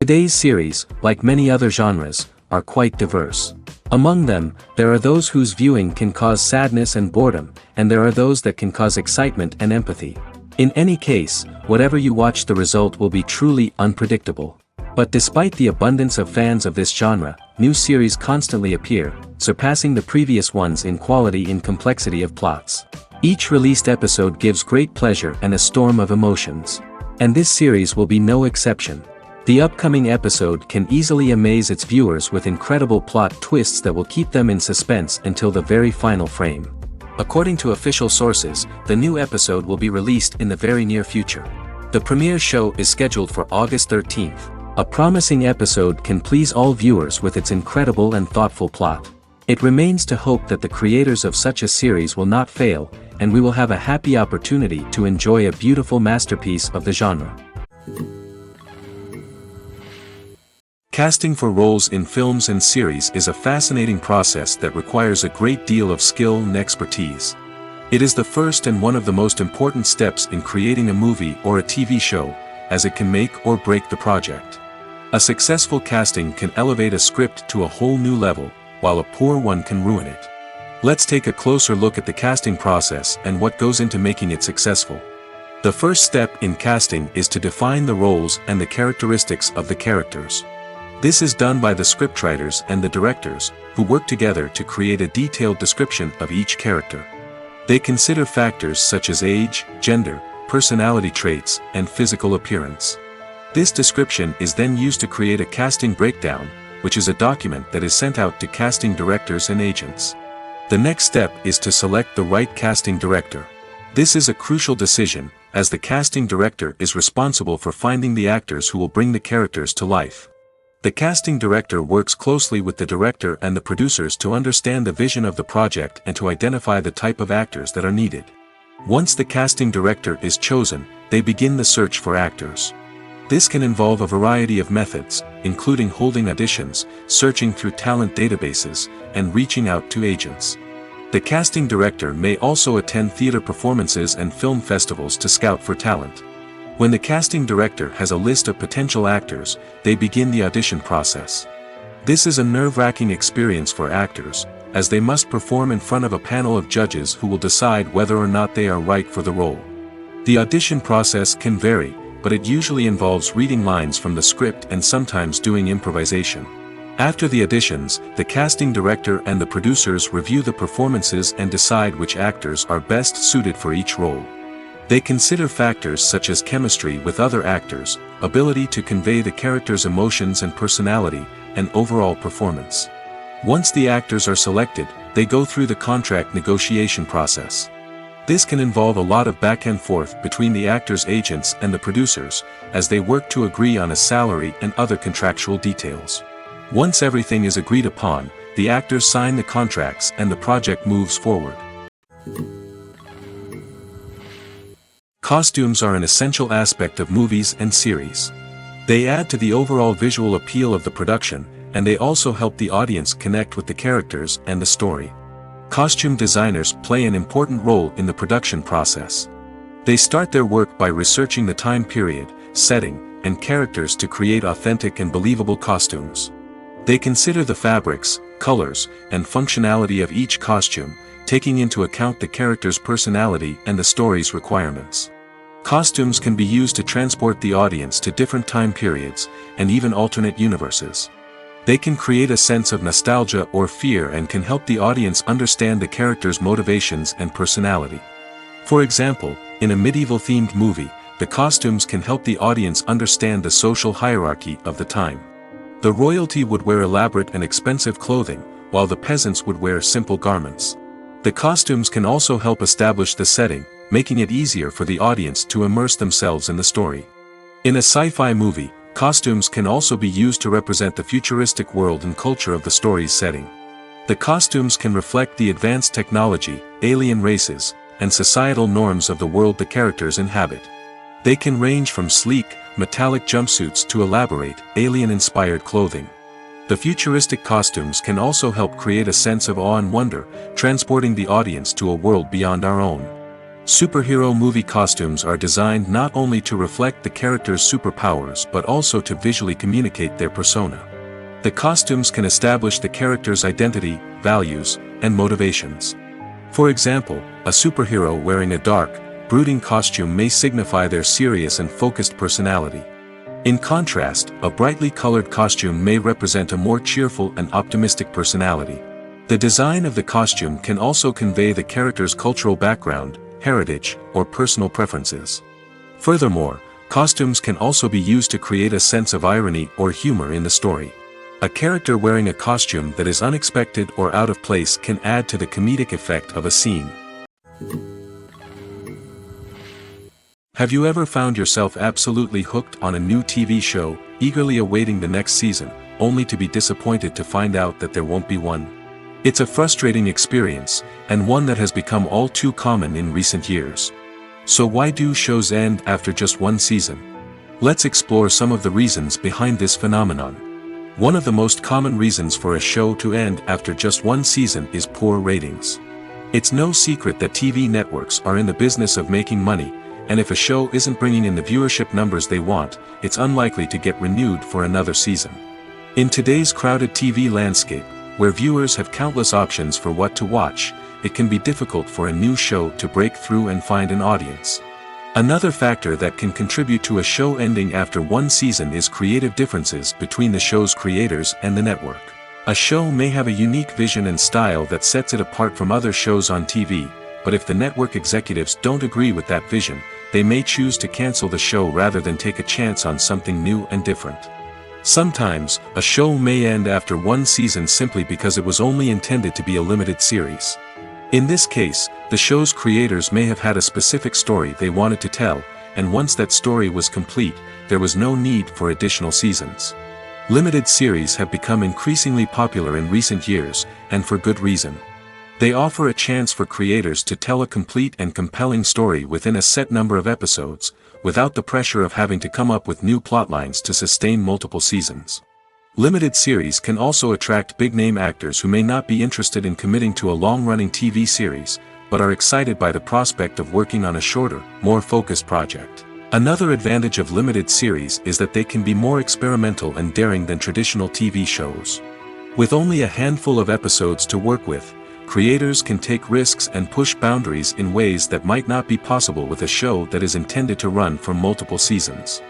Today's series, like many other genres, are quite diverse. Among them, there are those whose viewing can cause sadness and boredom, and there are those that can cause excitement and empathy. In any case, whatever you watch, the result will be truly unpredictable. But despite the abundance of fans of this genre, new series constantly appear, surpassing the previous ones in quality and complexity of plots. Each released episode gives great pleasure and a storm of emotions. And this series will be no exception. The upcoming episode can easily amaze its viewers with incredible plot twists that will keep them in suspense until the very final frame. According to official sources, the new episode will be released in the very near future. The premiere show is scheduled for August 13th. A promising episode can please all viewers with its incredible and thoughtful plot. It remains to hope that the creators of such a series will not fail, and we will have a happy opportunity to enjoy a beautiful masterpiece of the genre. Casting for roles in films and series is a fascinating process that requires a great deal of skill and expertise. It is the first and one of the most important steps in creating a movie or a TV show, as it can make or break the project. A successful casting can elevate a script to a whole new level, while a poor one can ruin it. Let's take a closer look at the casting process and what goes into making it successful. The first step in casting is to define the roles and the characteristics of the characters. This is done by the scriptwriters and the directors, who work together to create a detailed description of each character. They consider factors such as age, gender, personality traits, and physical appearance. This description is then used to create a casting breakdown, which is a document that is sent out to casting directors and agents. The next step is to select the right casting director. This is a crucial decision, as the casting director is responsible for finding the actors who will bring the characters to life. The casting director works closely with the director and the producers to understand the vision of the project and to identify the type of actors that are needed. Once the casting director is chosen, they begin the search for actors. This can involve a variety of methods, including holding auditions, searching through talent databases, and reaching out to agents. The casting director may also attend theater performances and film festivals to scout for talent. When the casting director has a list of potential actors, they begin the audition process. This is a nerve-wracking experience for actors, as they must perform in front of a panel of judges who will decide whether or not they are right for the role. The audition process can vary, but it usually involves reading lines from the script and sometimes doing improvisation. After the auditions, the casting director and the producers review the performances and decide which actors are best suited for each role. They consider factors such as chemistry with other actors, ability to convey the character's emotions and personality, and overall performance. Once the actors are selected, they go through the contract negotiation process. This can involve a lot of back and forth between the actors' agents and the producers, as they work to agree on a salary and other contractual details. Once everything is agreed upon, the actors sign the contracts and the project moves forward. Costumes are an essential aspect of movies and series. They add to the overall visual appeal of the production, and they also help the audience connect with the characters and the story. Costume designers play an important role in the production process. They start their work by researching the time period, setting, and characters to create authentic and believable costumes. They consider the fabrics, colors, and functionality of each costume, taking into account the character's personality and the story's requirements. Costumes can be used to transport the audience to different time periods, and even alternate universes. They can create a sense of nostalgia or fear and can help the audience understand the character's motivations and personality. For example, in a medieval-themed movie, the costumes can help the audience understand the social hierarchy of the time. The royalty would wear elaborate and expensive clothing, while the peasants would wear simple garments. The costumes can also help establish the setting, making it easier for the audience to immerse themselves in the story. In a sci-fi movie, costumes can also be used to represent the futuristic world and culture of the story's setting. The costumes can reflect the advanced technology, alien races, and societal norms of the world the characters inhabit. They can range from sleek, metallic jumpsuits to elaborate, alien-inspired clothing. The futuristic costumes can also help create a sense of awe and wonder, transporting the audience to a world beyond our own. Superhero movie costumes are designed not only to reflect the character's superpowers but also to visually communicate their persona. The costumes can establish the character's identity, values, and motivations. For example, a superhero wearing a dark, brooding costume may signify their serious and focused personality. In contrast, a brightly colored costume may represent a more cheerful and optimistic personality. The design of the costume can also convey the character's cultural background, heritage, or personal preferences. Furthermore, costumes can also be used to create a sense of irony or humor in the story. A character wearing a costume that is unexpected or out of place can add to the comedic effect of a scene. Have you ever found yourself absolutely hooked on a new TV show, eagerly awaiting the next season, only to be disappointed to find out that there won't be one? It's a frustrating experience, and one that has become all too common in recent years. So why do shows end after just one season? Let's explore some of the reasons behind this phenomenon. One of the most common reasons for a show to end after just one season is poor ratings. It's no secret that TV networks are in the business of making money, and if a show isn't bringing in the viewership numbers they want, it's unlikely to get renewed for another season. In today's crowded TV landscape, where viewers have countless options for what to watch, it can be difficult for a new show to break through and find an audience. Another factor that can contribute to a show ending after one season is creative differences between the show's creators and the network. A show may have a unique vision and style that sets it apart from other shows on TV, but if the network executives don't agree with that vision, they may choose to cancel the show rather than take a chance on something new and different. Sometimes, a show may end after one season simply because it was only intended to be a limited series. In this case, the show's creators may have had a specific story they wanted to tell, and once that story was complete, there was no need for additional seasons. Limited series have become increasingly popular in recent years, and for good reason. They offer a chance for creators to tell a complete and compelling story within a set number of episodes, without the pressure of having to come up with new plotlines to sustain multiple seasons. Limited series can also attract big-name actors who may not be interested in committing to a long-running TV series, but are excited by the prospect of working on a shorter, more focused project. Another advantage of limited series is that they can be more experimental and daring than traditional TV shows. With only a handful of episodes to work with, creators can take risks and push boundaries in ways that might not be possible with a show that is intended to run for multiple seasons.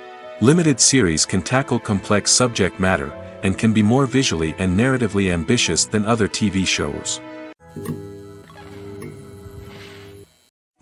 Limited series can tackle complex subject matter, and can be more visually and narratively ambitious than other TV shows.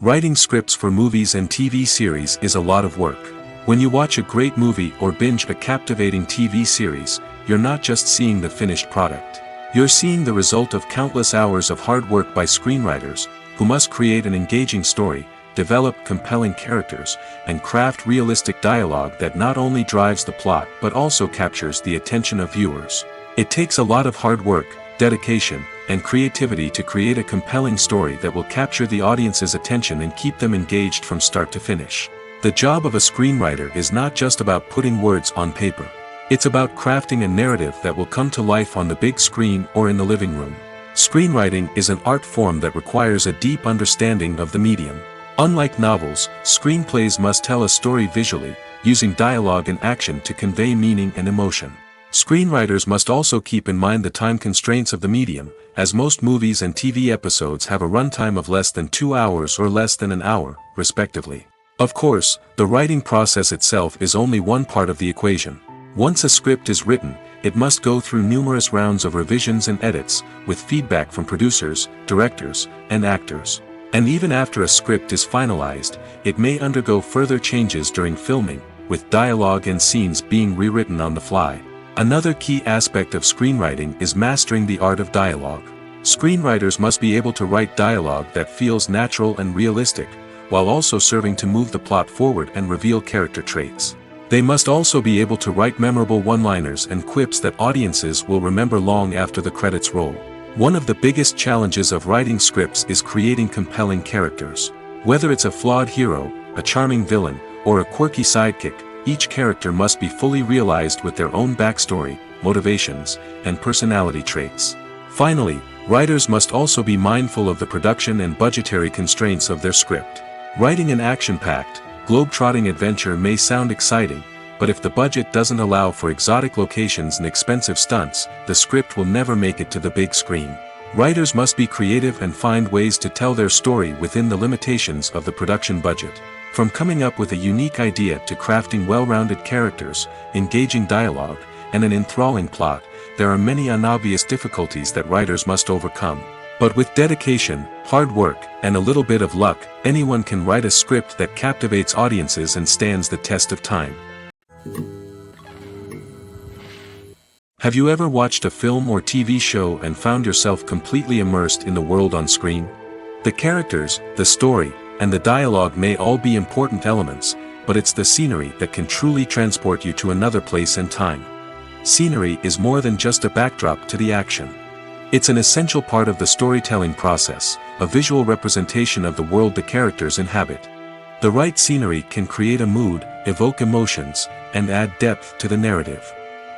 Writing scripts for movies and TV series is a lot of work. When you watch a great movie or binge a captivating TV series, you're not just seeing the finished product. You're seeing the result of countless hours of hard work by screenwriters, who must create an engaging story, develop compelling characters, and craft realistic dialogue that not only drives the plot but also captures the attention of viewers. It takes a lot of hard work, dedication, and creativity to create a compelling story that will capture the audience's attention and keep them engaged from start to finish. The job of a screenwriter is not just about putting words on paper. It's about crafting a narrative that will come to life on the big screen or in the living room. Screenwriting is an art form that requires a deep understanding of the medium. Unlike novels, screenplays must tell a story visually, using dialogue and action to convey meaning and emotion. Screenwriters must also keep in mind the time constraints of the medium, as most movies and TV episodes have a runtime of less than 2 hours or less than an hour, respectively. Of course, the writing process itself is only one part of the equation. Once a script is written, it must go through numerous rounds of revisions and edits, with feedback from producers, directors, and actors. And even after a script is finalized, it may undergo further changes during filming, with dialogue and scenes being rewritten on the fly. Another key aspect of screenwriting is mastering the art of dialogue. Screenwriters must be able to write dialogue that feels natural and realistic, while also serving to move the plot forward and reveal character traits. They must also be able to write memorable one-liners and quips that audiences will remember long after the credits roll. One of the biggest challenges of writing scripts is creating compelling characters. Whether it's a flawed hero, a charming villain, or a quirky sidekick, each character must be fully realized with their own backstory, motivations, and personality traits. Finally, writers must also be mindful of the production and budgetary constraints of their script. Writing an action-packed, globe-trotting adventure may sound exciting, but if the budget doesn't allow for exotic locations and expensive stunts, the script will never make it to the big screen. Writers must be creative and find ways to tell their story within the limitations of the production budget. From coming up with a unique idea to crafting well-rounded characters, engaging dialogue, and an enthralling plot, there are many unobvious difficulties that writers must overcome. But with dedication, hard work, and a little bit of luck, anyone can write a script that captivates audiences and stands the test of time. Have you ever watched a film or TV show and found yourself completely immersed in the world on screen? The characters, the story, and the dialogue may all be important elements, but it's the scenery that can truly transport you to another place and time. Scenery is more than just a backdrop to the action. It's an essential part of the storytelling process, a visual representation of the world the characters inhabit. The right scenery can create a mood, evoke emotions, and add depth to the narrative.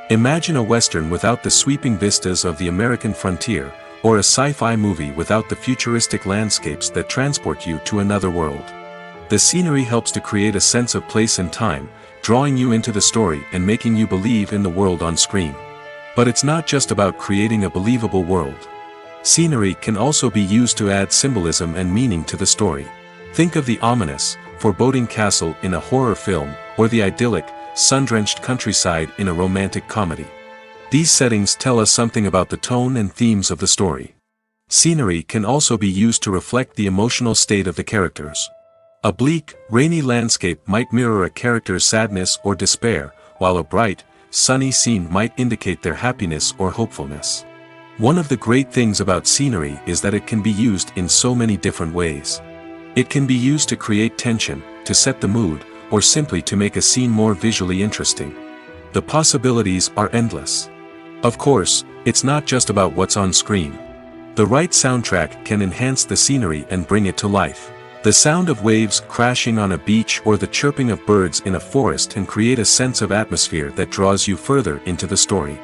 Imagine a Western without the sweeping vistas of the American frontier, or a sci-fi movie without the futuristic landscapes that transport you to another world. The scenery helps to create a sense of place and time, drawing you into the story and making you believe in the world on screen. But it's not just about creating a believable world. Scenery can also be used to add symbolism and meaning to the story. Think of the ominous, foreboding castle in a horror film, or the idyllic, sun-drenched countryside in a romantic comedy. These settings tell us something about the tone and themes of the story. Scenery can also be used to reflect the emotional state of the characters. A bleak, rainy landscape might mirror a character's sadness or despair, while a bright, sunny scene might indicate their happiness or hopefulness. One of the great things about scenery is that it can be used in so many different ways. It can be used to create tension, to set the mood, or simply to make a scene more visually interesting. The possibilities are endless. Of course, it's not just about what's on screen. The right soundtrack can enhance the scenery and bring it to life. The sound of waves crashing on a beach or the chirping of birds in a forest can create a sense of atmosphere that draws you further into the story.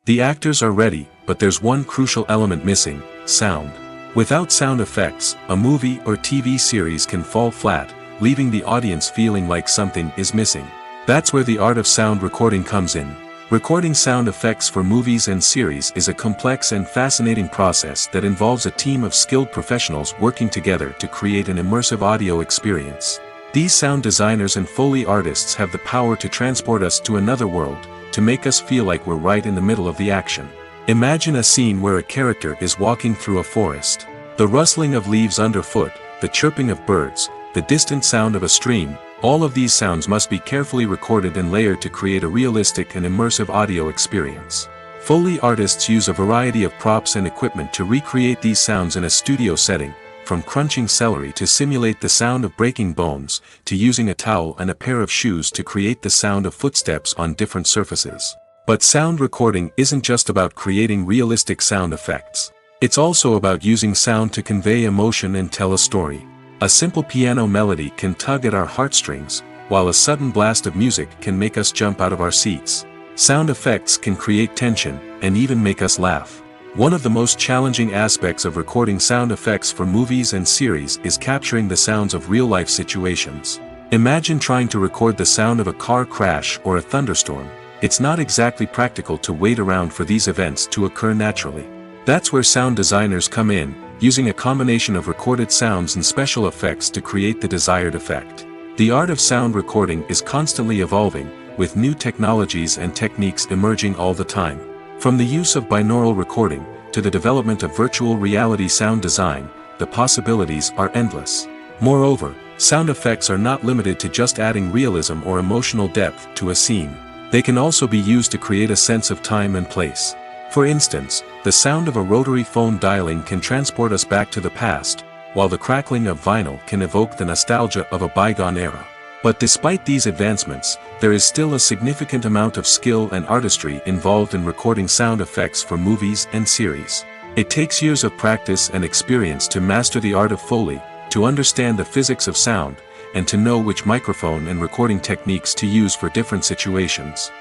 The actors are ready, but there's one crucial element missing: sound. Without sound effects, a movie or TV series can fall flat, leaving the audience feeling like something is missing. That's where the art of sound recording comes in. Recording sound effects for movies and series is a complex and fascinating process that involves a team of skilled professionals working together to create an immersive audio experience. These sound designers and Foley artists have the power to transport us to another world, to make us feel like we're right in the middle of the action. Imagine a scene where a character is walking through a forest. The rustling of leaves underfoot, the chirping of birds, the distant sound of a stream, all of these sounds must be carefully recorded and layered to create a realistic and immersive audio experience. Foley artists use a variety of props and equipment to recreate these sounds in a studio setting, from crunching celery to simulate the sound of breaking bones, to using a towel and a pair of shoes to create the sound of footsteps on different surfaces. But sound recording isn't just about creating realistic sound effects. It's also about using sound to convey emotion and tell a story. A simple piano melody can tug at our heartstrings, while a sudden blast of music can make us jump out of our seats. Sound effects can create tension, and even make us laugh. One of the most challenging aspects of recording sound effects for movies and series is capturing the sounds of real-life situations. Imagine trying to record the sound of a car crash or a thunderstorm. It's not exactly practical to wait around for these events to occur naturally. That's where sound designers come in, using a combination of recorded sounds and special effects to create the desired effect. The art of sound recording is constantly evolving, with new technologies and techniques emerging all the time. From the use of binaural recording, to the development of virtual reality sound design, the possibilities are endless. Moreover, sound effects are not limited to just adding realism or emotional depth to a scene. They can also be used to create a sense of time and place. For instance, the sound of a rotary phone dialing can transport us back to the past, while the crackling of vinyl can evoke the nostalgia of a bygone era. But despite these advancements, there is still a significant amount of skill and artistry involved in recording sound effects for movies and series. It takes years of practice and experience to master the art of Foley, to understand the physics of sound, and to know which microphone and recording techniques to use for different situations.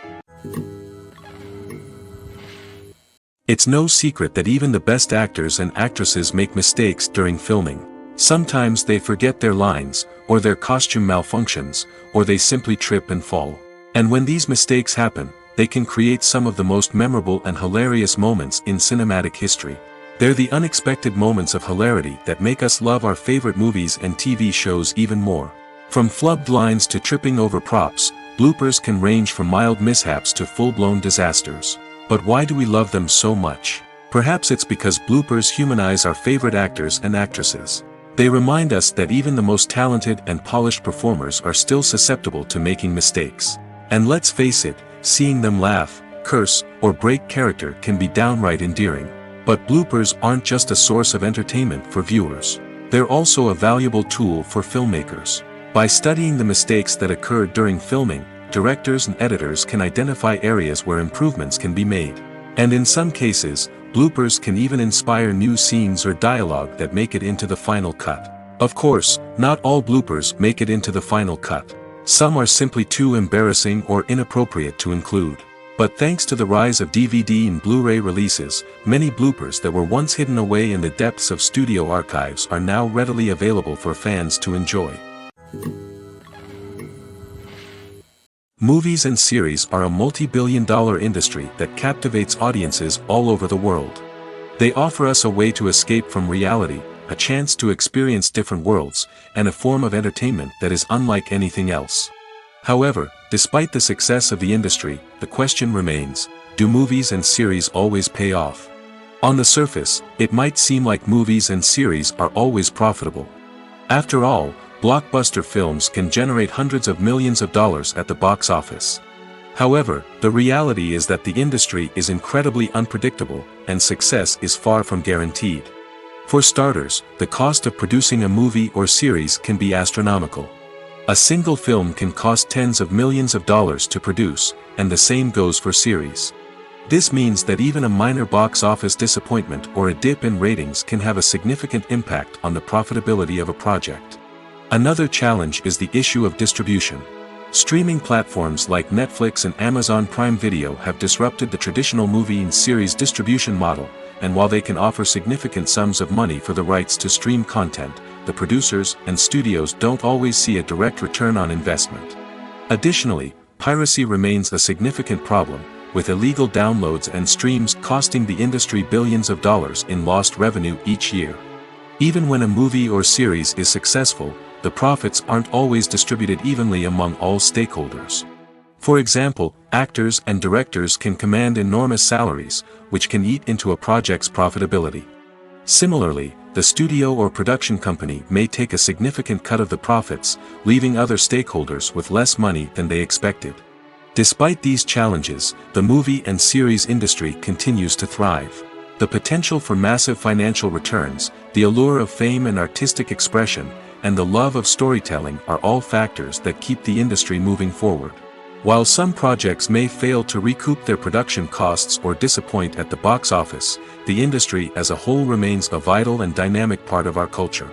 It's no secret that even the best actors and actresses make mistakes during filming. Sometimes they forget their lines, or their costume malfunctions, or they simply trip and fall. And when these mistakes happen, they can create some of the most memorable and hilarious moments in cinematic history. They're the unexpected moments of hilarity that make us love our favorite movies and TV shows even more. From flubbed lines to tripping over props, bloopers can range from mild mishaps to full-blown disasters. But why do we love them so much? Perhaps it's because bloopers humanize our favorite actors and actresses. They remind us that even the most talented and polished performers are still susceptible to making mistakes. And let's face it, seeing them laugh, curse, or break character can be downright endearing. But bloopers aren't just a source of entertainment for viewers. They're also a valuable tool for filmmakers. By studying the mistakes that occurred during filming, directors and editors can identify areas where improvements can be made. And in some cases, bloopers can even inspire new scenes or dialogue that make it into the final cut. Of course, not all bloopers make it into the final cut. Some are simply too embarrassing or inappropriate to include. But thanks to the rise of DVD and Blu-ray releases, many bloopers that were once hidden away in the depths of studio archives are now readily available for fans to enjoy. Movies and series are a multi-billion-dollar industry that captivates audiences all over the world. They offer us a way to escape from reality, a chance to experience different worlds, and a form of entertainment that is unlike anything else. However, despite the success of the industry, the question remains, do movies and series always pay off? On the surface, it might seem like movies and series are always profitable. After all, blockbuster films can generate hundreds of millions of dollars at the box office. However, the reality is that the industry is incredibly unpredictable, and success is far from guaranteed. For starters, the cost of producing a movie or series can be astronomical. A single film can cost tens of millions of dollars to produce, and the same goes for series. This means that even a minor box office disappointment or a dip in ratings can have a significant impact on the profitability of a project. Another challenge is the issue of distribution. Streaming platforms like Netflix and Amazon Prime Video have disrupted the traditional movie and series distribution model, and while they can offer significant sums of money for the rights to stream content, the producers and studios don't always see a direct return on investment. Additionally, piracy remains a significant problem, with illegal downloads and streams costing the industry billions of dollars in lost revenue each year. Even when a movie or series is successful, the profits aren't always distributed evenly among all stakeholders. For example, actors and directors can command enormous salaries, which can eat into a project's profitability. Similarly, the studio or production company may take a significant cut of the profits, leaving other stakeholders with less money than they expected. Despite these challenges, the movie and series industry continues to thrive. The potential for massive financial returns, the allure of fame and artistic expression, and the love of storytelling are all factors that keep the industry moving forward. While some projects may fail to recoup their production costs or disappoint at the box office, the industry as a whole remains a vital and dynamic part of our culture.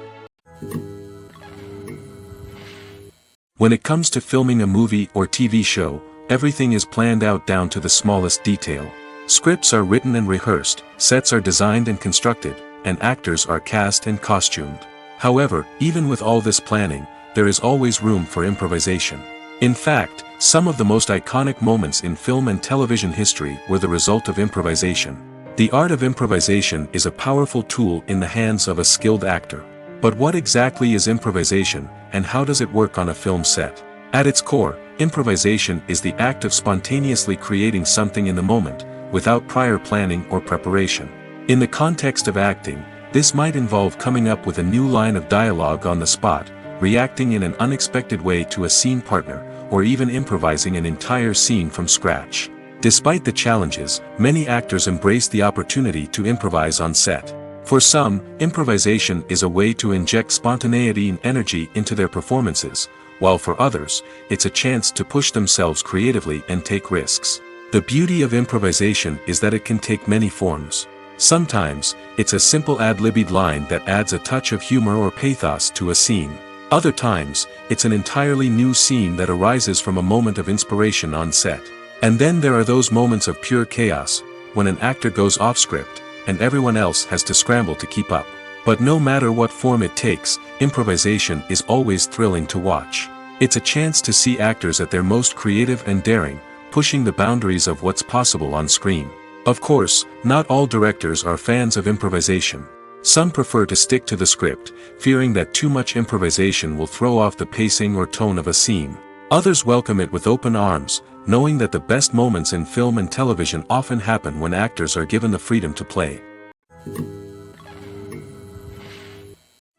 When it comes to filming a movie or TV show, everything is planned out down to the smallest detail. Scripts are written and rehearsed, sets are designed and constructed, and actors are cast and costumed. However, even with all this planning, there is always room for improvisation. In fact, some of the most iconic moments in film and television history were the result of improvisation. The art of improvisation is a powerful tool in the hands of a skilled actor. But what exactly is improvisation, and how does it work on a film set? At its core, improvisation is the act of spontaneously creating something in the moment, without prior planning or preparation. In the context of acting, this might involve coming up with a new line of dialogue on the spot, reacting in an unexpected way to a scene partner, or even improvising an entire scene from scratch. Despite the challenges, many actors embrace the opportunity to improvise on set. For some, improvisation is a way to inject spontaneity and energy into their performances, while for others, it's a chance to push themselves creatively and take risks. The beauty of improvisation is that it can take many forms. Sometimes, it's a simple ad-libbed line that adds a touch of humor or pathos to a scene. Other times, it's an entirely new scene that arises from a moment of inspiration on set. And then there are those moments of pure chaos, when an actor goes off script, and everyone else has to scramble to keep up. But no matter what form it takes, improvisation is always thrilling to watch. It's a chance to see actors at their most creative and daring, pushing the boundaries of what's possible on screen. Of course, not all directors are fans of improvisation. Some prefer to stick to the script, fearing that too much improvisation will throw off the pacing or tone of a scene. Others welcome it with open arms, knowing that the best moments in film and television often happen when actors are given the freedom to play.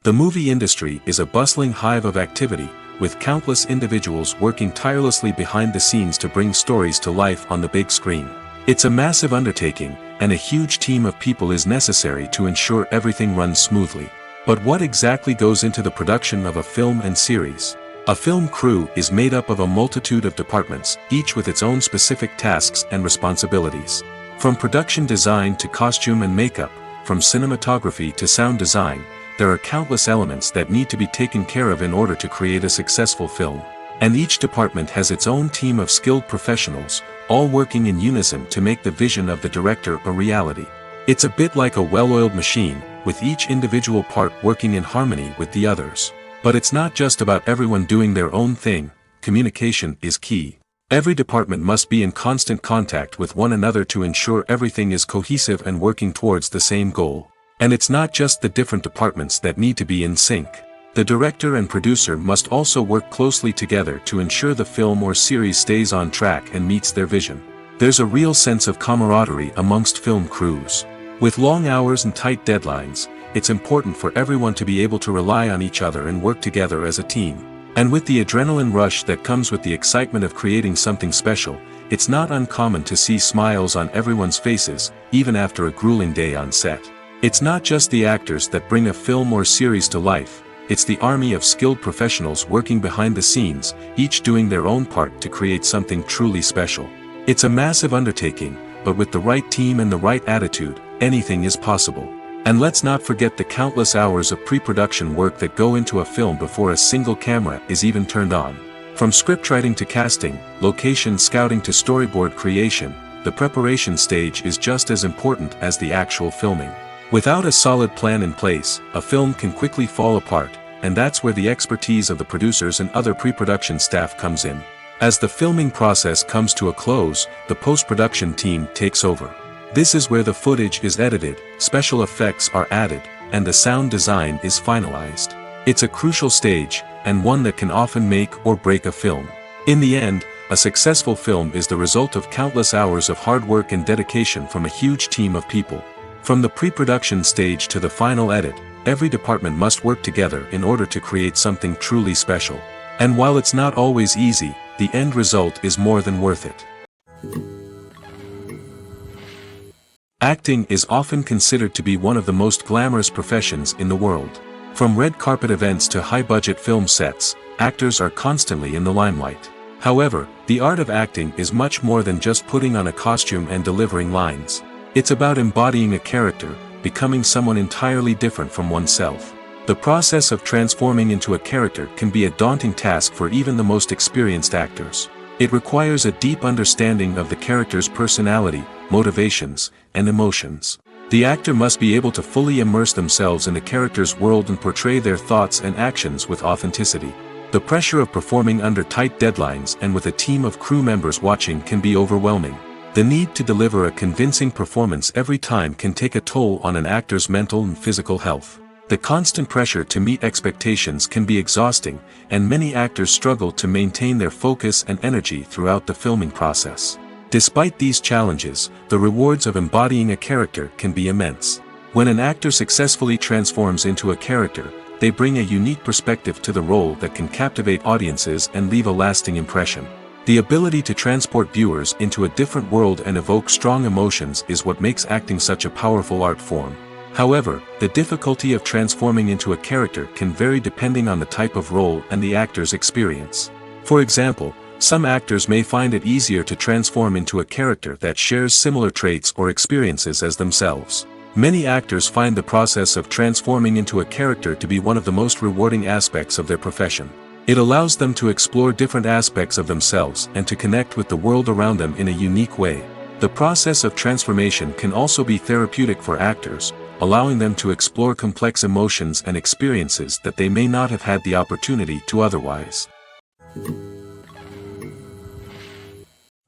The movie industry is a bustling hive of activity, with countless individuals working tirelessly behind the scenes to bring stories to life on the big screen. It's a massive undertaking, and a huge team of people is necessary to ensure everything runs smoothly. But what exactly goes into the production of a film and series? A film crew is made up of a multitude of departments, each with its own specific tasks and responsibilities. From production design to costume and makeup, from cinematography to sound design, there are countless elements that need to be taken care of in order to create a successful film. And each department has its own team of skilled professionals, all working in unison to make the vision of the director a reality. It's a bit like a well-oiled machine, with each individual part working in harmony with the others. But it's not just about everyone doing their own thing. Communication is key. Every department must be in constant contact with one another to ensure everything is cohesive and working towards the same goal. And it's not just the different departments that need to be in sync. The director and producer must also work closely together to ensure the film or series stays on track and meets their vision. There's a real sense of camaraderie amongst film crews. With long hours and tight deadlines, it's important for everyone to be able to rely on each other and work together as a team. And with the adrenaline rush that comes with the excitement of creating something special, it's not uncommon to see smiles on everyone's faces, even after a grueling day on set. It's not just the actors that bring a film or series to life, it's the army of skilled professionals working behind the scenes, each doing their own part to create something truly special. It's a massive undertaking, but with the right team and the right attitude, anything is possible. And let's not forget the countless hours of pre-production work that go into a film before a single camera is even turned on. From scriptwriting to casting, location scouting to storyboard creation, the preparation stage is just as important as the actual filming. Without a solid plan in place, a film can quickly fall apart, and that's where the expertise of the producers and other pre-production staff comes in. As the filming process comes to a close, the post-production team takes over. This is where the footage is edited, special effects are added, and the sound design is finalized. It's a crucial stage, and one that can often make or break a film. In the end, a successful film is the result of countless hours of hard work and dedication from a huge team of people. From the pre-production stage to the final edit, every department must work together in order to create something truly special. And while it's not always easy, the end result is more than worth it. Acting is often considered to be one of the most glamorous professions in the world. From red carpet events to high-budget film sets, actors are constantly in the limelight. However, the art of acting is much more than just putting on a costume and delivering lines. It's about embodying a character, becoming someone entirely different from oneself. The process of transforming into a character can be a daunting task for even the most experienced actors. It requires a deep understanding of the character's personality, motivations, and emotions. The actor must be able to fully immerse themselves in the character's world and portray their thoughts and actions with authenticity. The pressure of performing under tight deadlines and with a team of crew members watching can be overwhelming. The need to deliver a convincing performance every time can take a toll on an actor's mental and physical health. The constant pressure to meet expectations can be exhausting, and many actors struggle to maintain their focus and energy throughout the filming process. Despite these challenges, the rewards of embodying a character can be immense. When an actor successfully transforms into a character, they bring a unique perspective to the role that can captivate audiences and leave a lasting impression. The ability to transport viewers into a different world and evoke strong emotions is what makes acting such a powerful art form. However, the difficulty of transforming into a character can vary depending on the type of role and the actor's experience. For example, some actors may find it easier to transform into a character that shares similar traits or experiences as themselves. Many actors find the process of transforming into a character to be one of the most rewarding aspects of their profession. It allows them to explore different aspects of themselves and to connect with the world around them in a unique way. The process of transformation can also be therapeutic for actors, allowing them to explore complex emotions and experiences that they may not have had the opportunity to otherwise.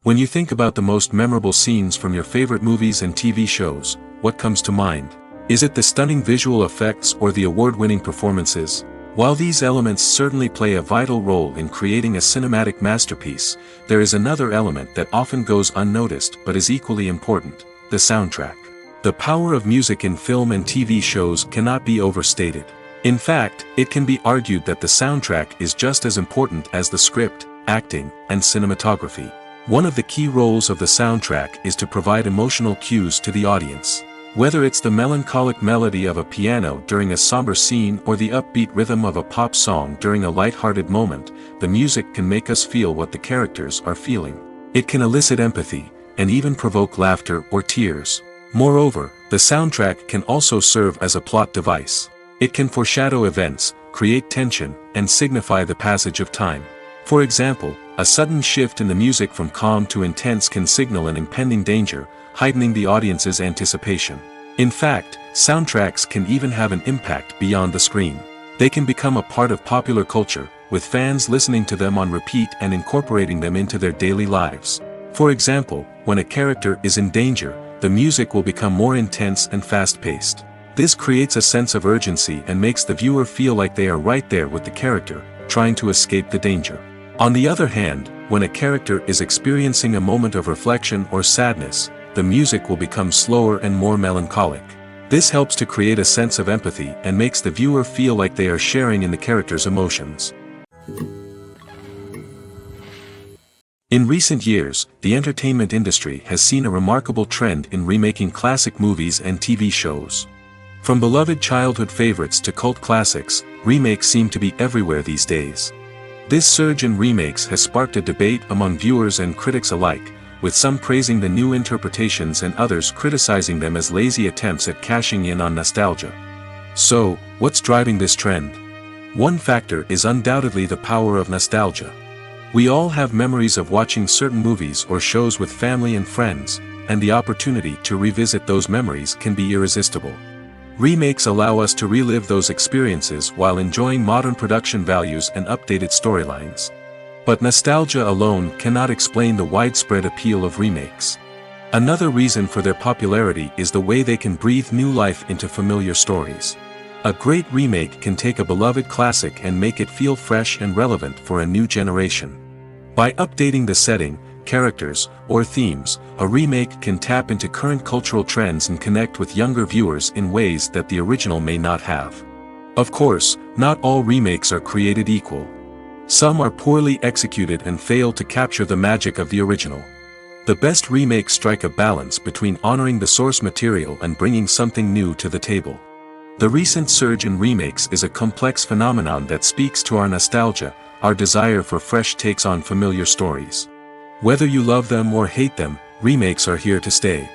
When you think about the most memorable scenes from your favorite movies and TV shows, what comes to mind? Is it the stunning visual effects or the award-winning performances? While these elements certainly play a vital role in creating a cinematic masterpiece, there is another element that often goes unnoticed but is equally important: the soundtrack. The power of music in film and TV shows cannot be overstated. In fact, it can be argued that the soundtrack is just as important as the script, acting, and cinematography. One of the key roles of the soundtrack is to provide emotional cues to the audience. Whether it's the melancholic melody of a piano during a somber scene or the upbeat rhythm of a pop song during a light-hearted moment, the music can make us feel what the characters are feeling. It can elicit empathy, and even provoke laughter or tears. Moreover, the soundtrack can also serve as a plot device. It can foreshadow events, create tension, and signify the passage of time. For example, a sudden shift in the music from calm to intense can signal an impending danger, heightening the audience's anticipation. In fact, soundtracks can even have an impact beyond the screen. They can become a part of popular culture, with fans listening to them on repeat and incorporating them into their daily lives. For example, when a character is in danger, the music will become more intense and fast-paced. This creates a sense of urgency and makes the viewer feel like they are right there with the character, trying to escape the danger. On the other hand, when a character is experiencing a moment of reflection or sadness, the music will become slower and more melancholic. This helps to create a sense of empathy and makes the viewer feel like they are sharing in the character's emotions. In recent years, the entertainment industry has seen a remarkable trend in remaking classic movies and TV shows. From beloved childhood favorites to cult classics, remakes seem to be everywhere these days. This surge in remakes has sparked a debate among viewers and critics alike, with some praising the new interpretations and others criticizing them as lazy attempts at cashing in on nostalgia. So, what's driving this trend? One factor is undoubtedly the power of nostalgia. We all have memories of watching certain movies or shows with family and friends, and the opportunity to revisit those memories can be irresistible. Remakes allow us to relive those experiences while enjoying modern production values and updated storylines. But nostalgia alone cannot explain the widespread appeal of remakes. Another reason for their popularity is the way they can breathe new life into familiar stories. A great remake can take a beloved classic and make it feel fresh and relevant for a new generation. By updating the setting, characters, or themes, a remake can tap into current cultural trends and connect with younger viewers in ways that the original may not have. Of course, not all remakes are created equal. Some are poorly executed and fail to capture the magic of the original. The best remakes strike a balance between honoring the source material and bringing something new to the table. The recent surge in remakes is a complex phenomenon that speaks to our nostalgia, our desire for fresh takes on familiar stories. Whether you love them or hate them, remakes are here to stay.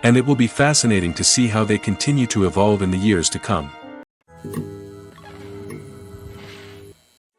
And it will be fascinating to see how they continue to evolve in the years to come.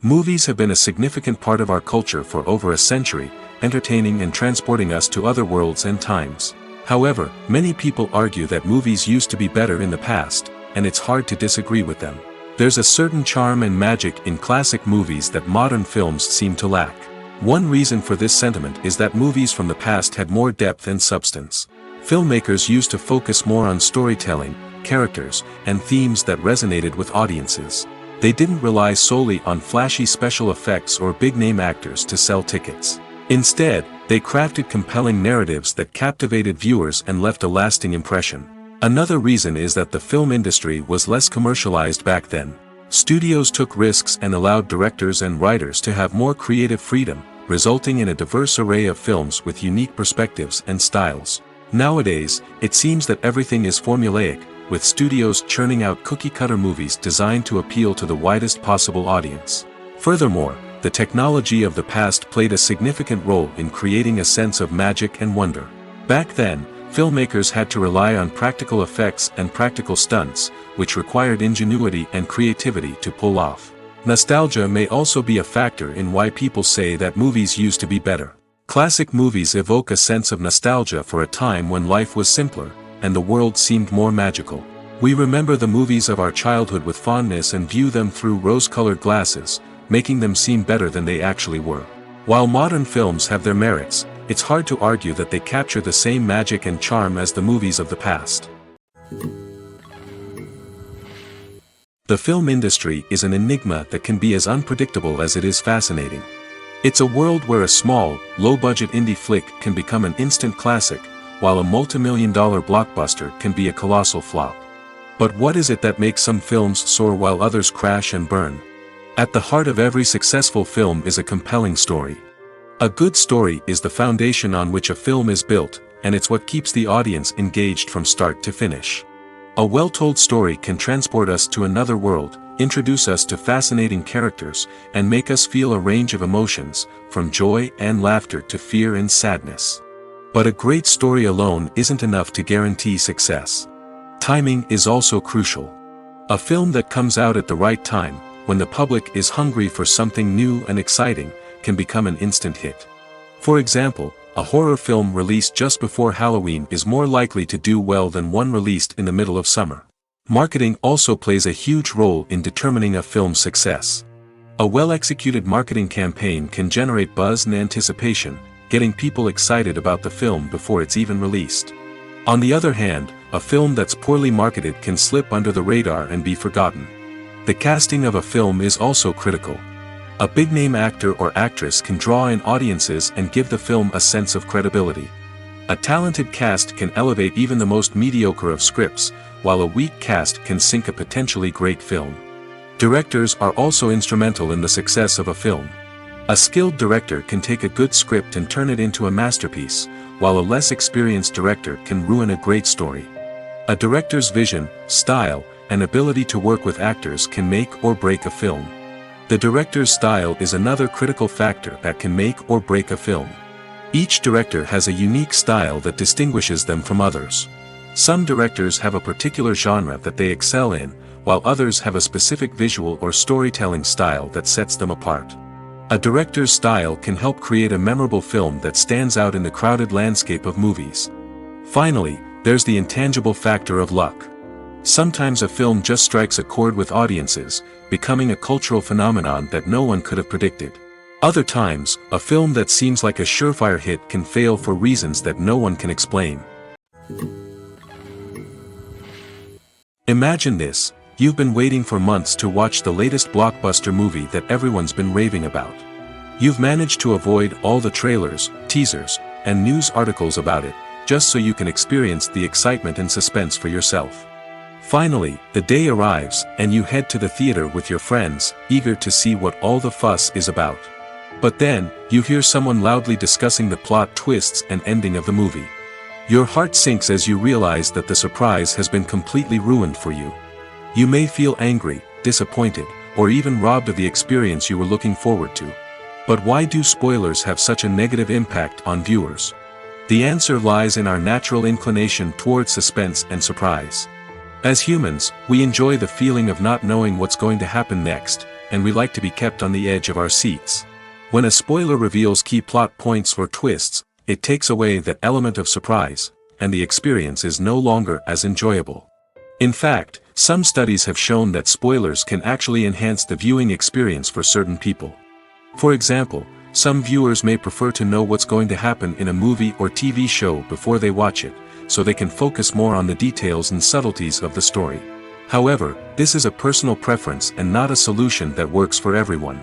Movies have been a significant part of our culture for over a century, entertaining and transporting us to other worlds and times. However, many people argue that movies used to be better in the past, and it's hard to disagree with them. There's a certain charm and magic in classic movies that modern films seem to lack. One reason for this sentiment is that movies from the past had more depth and substance. Filmmakers used to focus more on storytelling, characters, and themes that resonated with audiences. They didn't rely solely on flashy special effects or big-name actors to sell tickets. Instead, they crafted compelling narratives that captivated viewers and left a lasting impression. Another reason is that the film industry was less commercialized back then. Studios took risks and allowed directors and writers to have more creative freedom, resulting in a diverse array of films with unique perspectives and styles. Nowadays, it seems that everything is formulaic, with studios churning out cookie-cutter movies designed to appeal to the widest possible audience. Furthermore, the technology of the past played a significant role in creating a sense of magic and wonder. Back then, filmmakers had to rely on practical effects and practical stunts, which required ingenuity and creativity to pull off. Nostalgia may also be a factor in why people say that movies used to be better. Classic movies evoke a sense of nostalgia for a time when life was simpler, and the world seemed more magical. We remember the movies of our childhood with fondness and view them through rose-colored glasses, making them seem better than they actually were. While modern films have their merits, it's hard to argue that they capture the same magic and charm as the movies of the past. The film industry is an enigma that can be as unpredictable as it is fascinating. It's a world where a small, low-budget indie flick can become an instant classic, while a multi-million-dollar blockbuster can be a colossal flop. But what is it that makes some films soar while others crash and burn? At the heart of every successful film is a compelling story. A good story is the foundation on which a film is built, and it's what keeps the audience engaged from start to finish. A well-told story can transport us to another world, introduce us to fascinating characters, and make us feel a range of emotions, from joy and laughter to fear and sadness. But a great story alone isn't enough to guarantee success. Timing is also crucial. A film that comes out at the right time, when the public is hungry for something new and exciting, can become an instant hit. For example, a horror film released just before Halloween is more likely to do well than one released in the middle of summer. Marketing also plays a huge role in determining a film's success. A well-executed marketing campaign can generate buzz and anticipation, getting people excited about the film before it's even released. On the other hand, a film that's poorly marketed can slip under the radar and be forgotten. The casting of a film is also critical. A big-name actor or actress can draw in audiences and give the film a sense of credibility. A talented cast can elevate even the most mediocre of scripts, while a weak cast can sink a potentially great film. Directors are also instrumental in the success of a film. A skilled director can take a good script and turn it into a masterpiece, while a less experienced director can ruin a great story. A director's vision, style, and ability to work with actors can make or break a film. The director's style is another critical factor that can make or break a film. Each director has a unique style that distinguishes them from others. Some directors have a particular genre that they excel in, while others have a specific visual or storytelling style that sets them apart. A director's style can help create a memorable film that stands out in the crowded landscape of movies. Finally, there's the intangible factor of luck. Sometimes a film just strikes a chord with audiences, becoming a cultural phenomenon that no one could have predicted. Other times, a film that seems like a surefire hit can fail for reasons that no one can explain. Imagine this: you've been waiting for months to watch the latest blockbuster movie that everyone's been raving about. You've managed to avoid all the trailers, teasers, and news articles about it, just so you can experience the excitement and suspense for yourself. Finally, the day arrives, and you head to the theater with your friends, eager to see what all the fuss is about. But then, you hear someone loudly discussing the plot twists and ending of the movie. Your heart sinks as you realize that the surprise has been completely ruined for you. You may feel angry, disappointed, or even robbed of the experience you were looking forward to. But why do spoilers have such a negative impact on viewers? The answer lies in our natural inclination towards suspense and surprise. As humans, we enjoy the feeling of not knowing what's going to happen next, and we like to be kept on the edge of our seats. When a spoiler reveals key plot points or twists, it takes away that element of surprise, and the experience is no longer as enjoyable. In fact, some studies have shown that spoilers can actually enhance the viewing experience for certain people. For example, some viewers may prefer to know what's going to happen in a movie or TV show before they watch it, so they can focus more on the details and subtleties of the story. However, this is a personal preference and not a solution that works for everyone.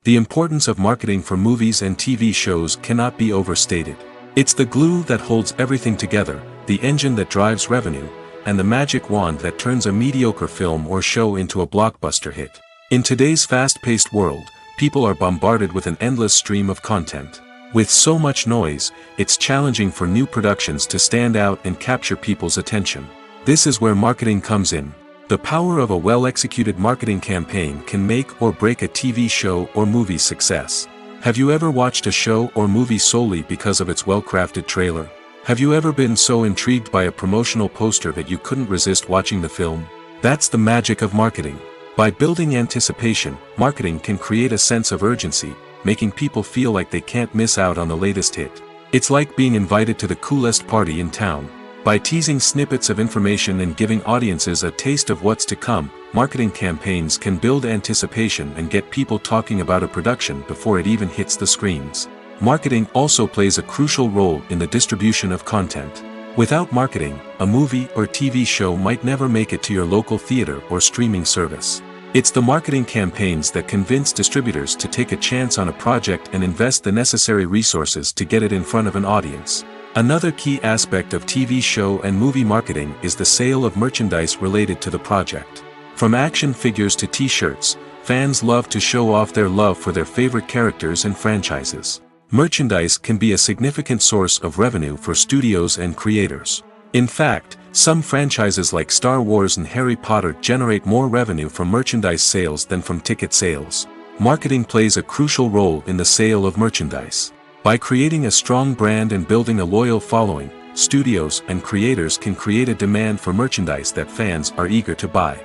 The importance of marketing for movies and TV shows cannot be overstated. It's the glue that holds everything together, the engine that drives revenue, and the magic wand that turns a mediocre film or show into a blockbuster hit. In today's fast-paced world, people are bombarded with an endless stream of content. With so much noise, it's challenging for new productions to stand out and capture people's attention. This is where marketing comes in. The power of a well-executed marketing campaign can make or break a TV show or movie's success. Have you ever watched a show or movie solely because of its well-crafted trailer? Have you ever been so intrigued by a promotional poster that you couldn't resist watching the film? That's the magic of marketing. By building anticipation, marketing can create a sense of urgency, making people feel like they can't miss out on the latest hit. It's like being invited to the coolest party in town. By teasing snippets of information and giving audiences a taste of what's to come, marketing campaigns can build anticipation and get people talking about a production before it even hits the screens. Marketing also plays a crucial role in the distribution of content. Without marketing, a movie or TV show might never make it to your local theater or streaming service. It's the marketing campaigns that convince distributors to take a chance on a project and invest the necessary resources to get it in front of an audience. Another key aspect of TV show and movie marketing is the sale of merchandise related to the project. From action figures to t-shirts, fans love to show off their love for their favorite characters and franchises. Merchandise can be a significant source of revenue for studios and creators. In fact, some franchises like Star Wars and Harry Potter generate more revenue from merchandise sales than from ticket sales. Marketing plays a crucial role in the sale of merchandise. By creating a strong brand and building a loyal following, studios and creators can create a demand for merchandise that fans are eager to buy.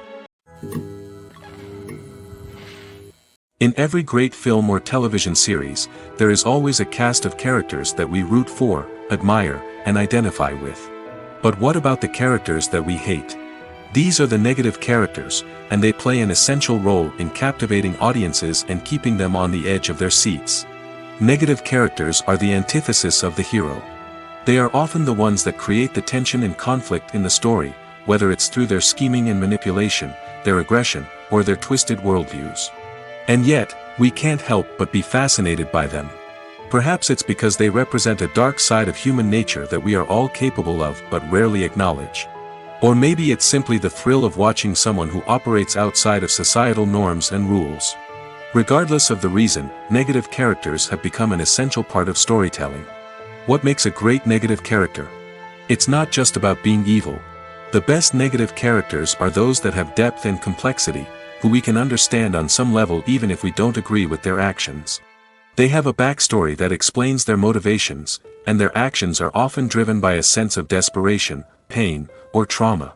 In every great film or television series, there is always a cast of characters that we root for, admire, and identify with. But what about the characters that we hate? These are the negative characters, and they play an essential role in captivating audiences and keeping them on the edge of their seats. Negative characters are the antithesis of the hero. They are often the ones that create the tension and conflict in the story, whether it's through their scheming and manipulation, their aggression, or their twisted worldviews. And yet, we can't help but be fascinated by them. Perhaps it's because they represent a dark side of human nature that we are all capable of but rarely acknowledge. Or maybe it's simply the thrill of watching someone who operates outside of societal norms and rules. Regardless of the reason, negative characters have become an essential part of storytelling. What makes a great negative character? It's not just about being evil. The best negative characters are those that have depth and complexity, who we can understand on some level even if we don't agree with their actions. They have a backstory that explains their motivations, and their actions are often driven by a sense of desperation, pain, or trauma.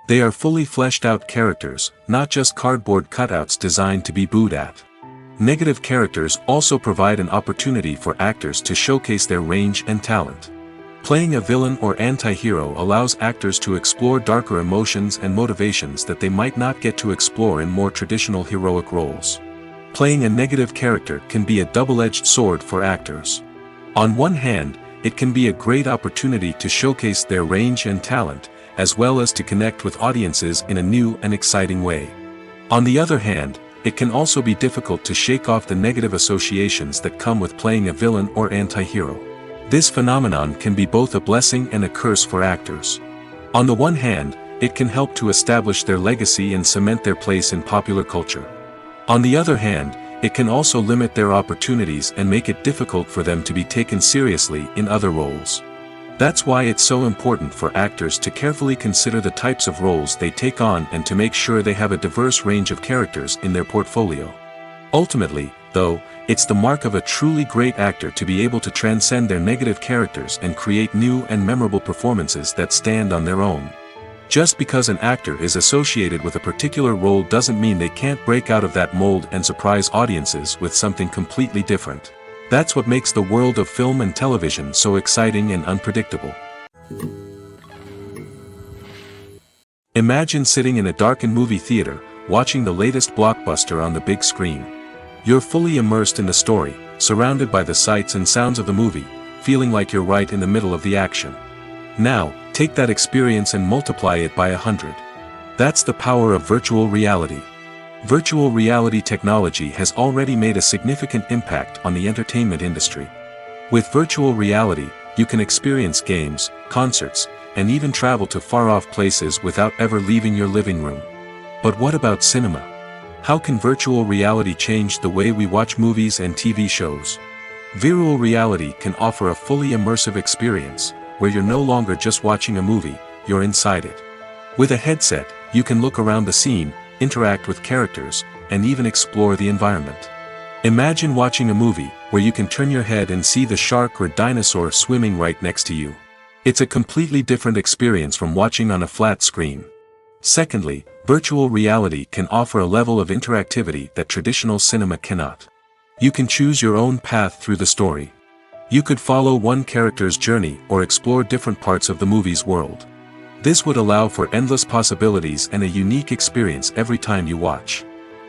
They are fully fleshed out characters, not just cardboard cutouts designed to be booed at. Negative characters also provide an opportunity for actors to showcase their range and talent. Playing a villain or anti-hero allows actors to explore darker emotions and motivations that they might not get to explore in more traditional heroic roles. Playing a negative character can be a double-edged sword for actors. On one hand, it can be a great opportunity to showcase their range and talent, as well as to connect with audiences in a new and exciting way. On the other hand, it can also be difficult to shake off the negative associations that come with playing a villain or anti-hero. This phenomenon can be both a blessing and a curse for actors. On the one hand, it can help to establish their legacy and cement their place in popular culture. On the other hand, it can also limit their opportunities and make it difficult for them to be taken seriously in other roles. That's why it's so important for actors to carefully consider the types of roles they take on and to make sure they have a diverse range of characters in their portfolio. Ultimately, though, it's the mark of a truly great actor to be able to transcend their negative characters and create new and memorable performances that stand on their own. Just because an actor is associated with a particular role doesn't mean they can't break out of that mold and surprise audiences with something completely different. That's what makes the world of film and television so exciting and unpredictable. Imagine sitting in a darkened movie theater, watching the latest blockbuster on the big screen. You're fully immersed in the story, surrounded by the sights and sounds of the movie, feeling like you're right in the middle of the action. Now, take that experience and multiply it by 100. That's the power of virtual reality. Virtual reality technology has already made a significant impact on the entertainment industry. With virtual reality, you can experience games, concerts, and even travel to far-off places without ever leaving your living room. But what about cinema? How can virtual reality change the way we watch movies and TV shows? Virtual reality can offer a fully immersive experience, where you're no longer just watching a movie, you're inside it. With a headset, you can look around the scene, interact with characters, and even explore the environment. Imagine watching a movie where you can turn your head and see the shark or dinosaur swimming right next to you. It's a completely different experience from watching on a flat screen. Secondly, Virtual reality can offer a level of interactivity that traditional cinema cannot. You can choose your own path through the story. You could follow one character's journey or explore different parts of the movie's world. This would allow for endless possibilities and a unique experience every time you watch.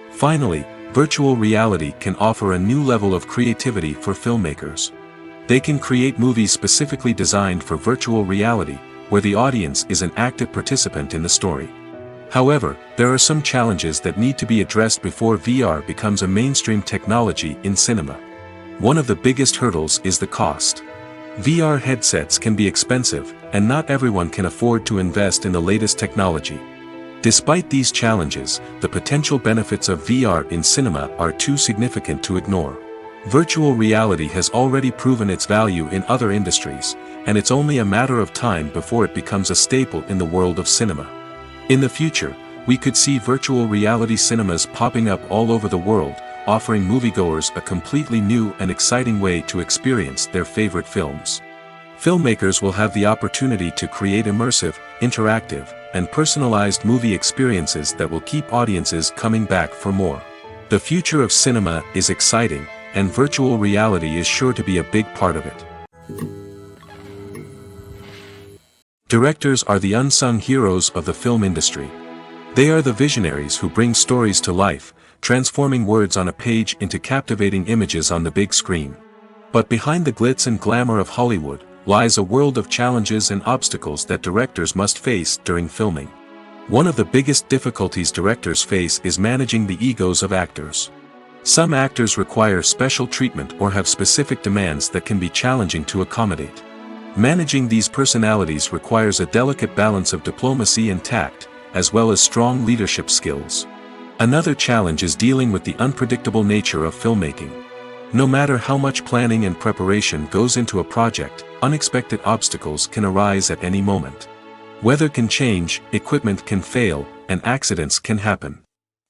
Finally, virtual reality can offer a new level of creativity for filmmakers. They can create movies specifically designed for virtual reality, where the audience is an active participant in the story. However, there are some challenges that need to be addressed before VR becomes a mainstream technology in cinema. One of the biggest hurdles is the cost. VR headsets can be expensive, and not everyone can afford to invest in the latest technology. Despite these challenges, the potential benefits of VR in cinema are too significant to ignore. Virtual reality has already proven its value in other industries, and it's only a matter of time before it becomes a staple in the world of cinema. In the future, we could see virtual reality cinemas popping up all over the world, offering moviegoers a completely new and exciting way to experience their favorite films. Filmmakers will have the opportunity to create immersive, interactive, and personalized movie experiences that will keep audiences coming back for more. The future of cinema is exciting, and virtual reality is sure to be a big part of it. Directors are the unsung heroes of the film industry. They are the visionaries who bring stories to life, transforming words on a page into captivating images on the big screen. But behind the glitz and glamour of Hollywood lies a world of challenges and obstacles that directors must face during filming. One of the biggest difficulties directors face is managing the egos of actors. Some actors require special treatment or have specific demands that can be challenging to accommodate. Managing these personalities requires a delicate balance of diplomacy and tact, as well as strong leadership skills. Another challenge is dealing with the unpredictable nature of filmmaking. No matter how much planning and preparation goes into a project, unexpected obstacles can arise at any moment. Weather can change, equipment can fail, and accidents can happen.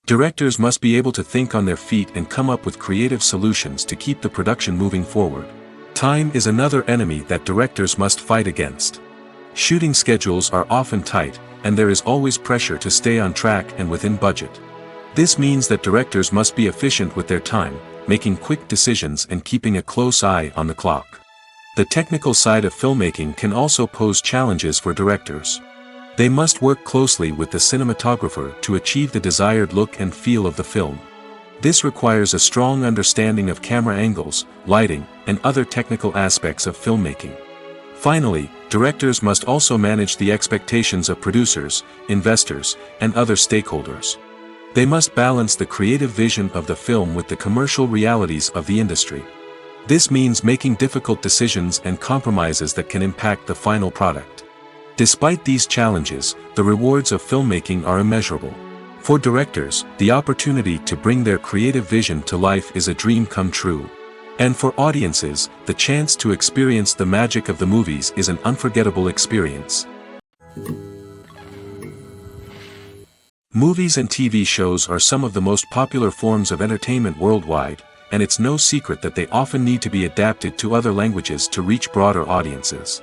Directors must be able to think on their feet and come up with creative solutions to keep the production moving forward. Time is another enemy that directors must fight against. Shooting schedules are often tight, and there is always pressure to stay on track and within budget. This means that directors must be efficient with their time, making quick decisions and keeping a close eye on the clock. The technical side of filmmaking can also pose challenges for directors. They must work closely with the cinematographer to achieve the desired look and feel of the film. This requires a strong understanding of camera angles, lighting, and other technical aspects of filmmaking. Finally, directors must also manage the expectations of producers, investors, and other stakeholders. They must balance the creative vision of the film with the commercial realities of the industry. This means making difficult decisions and compromises that can impact the final product. Despite these challenges, the rewards of filmmaking are immeasurable. For directors, the opportunity to bring their creative vision to life is a dream come true. And for audiences, the chance to experience the magic of the movies is an unforgettable experience. Movies and TV shows are some of the most popular forms of entertainment worldwide, and it's no secret that they often need to be adapted to other languages to reach broader audiences.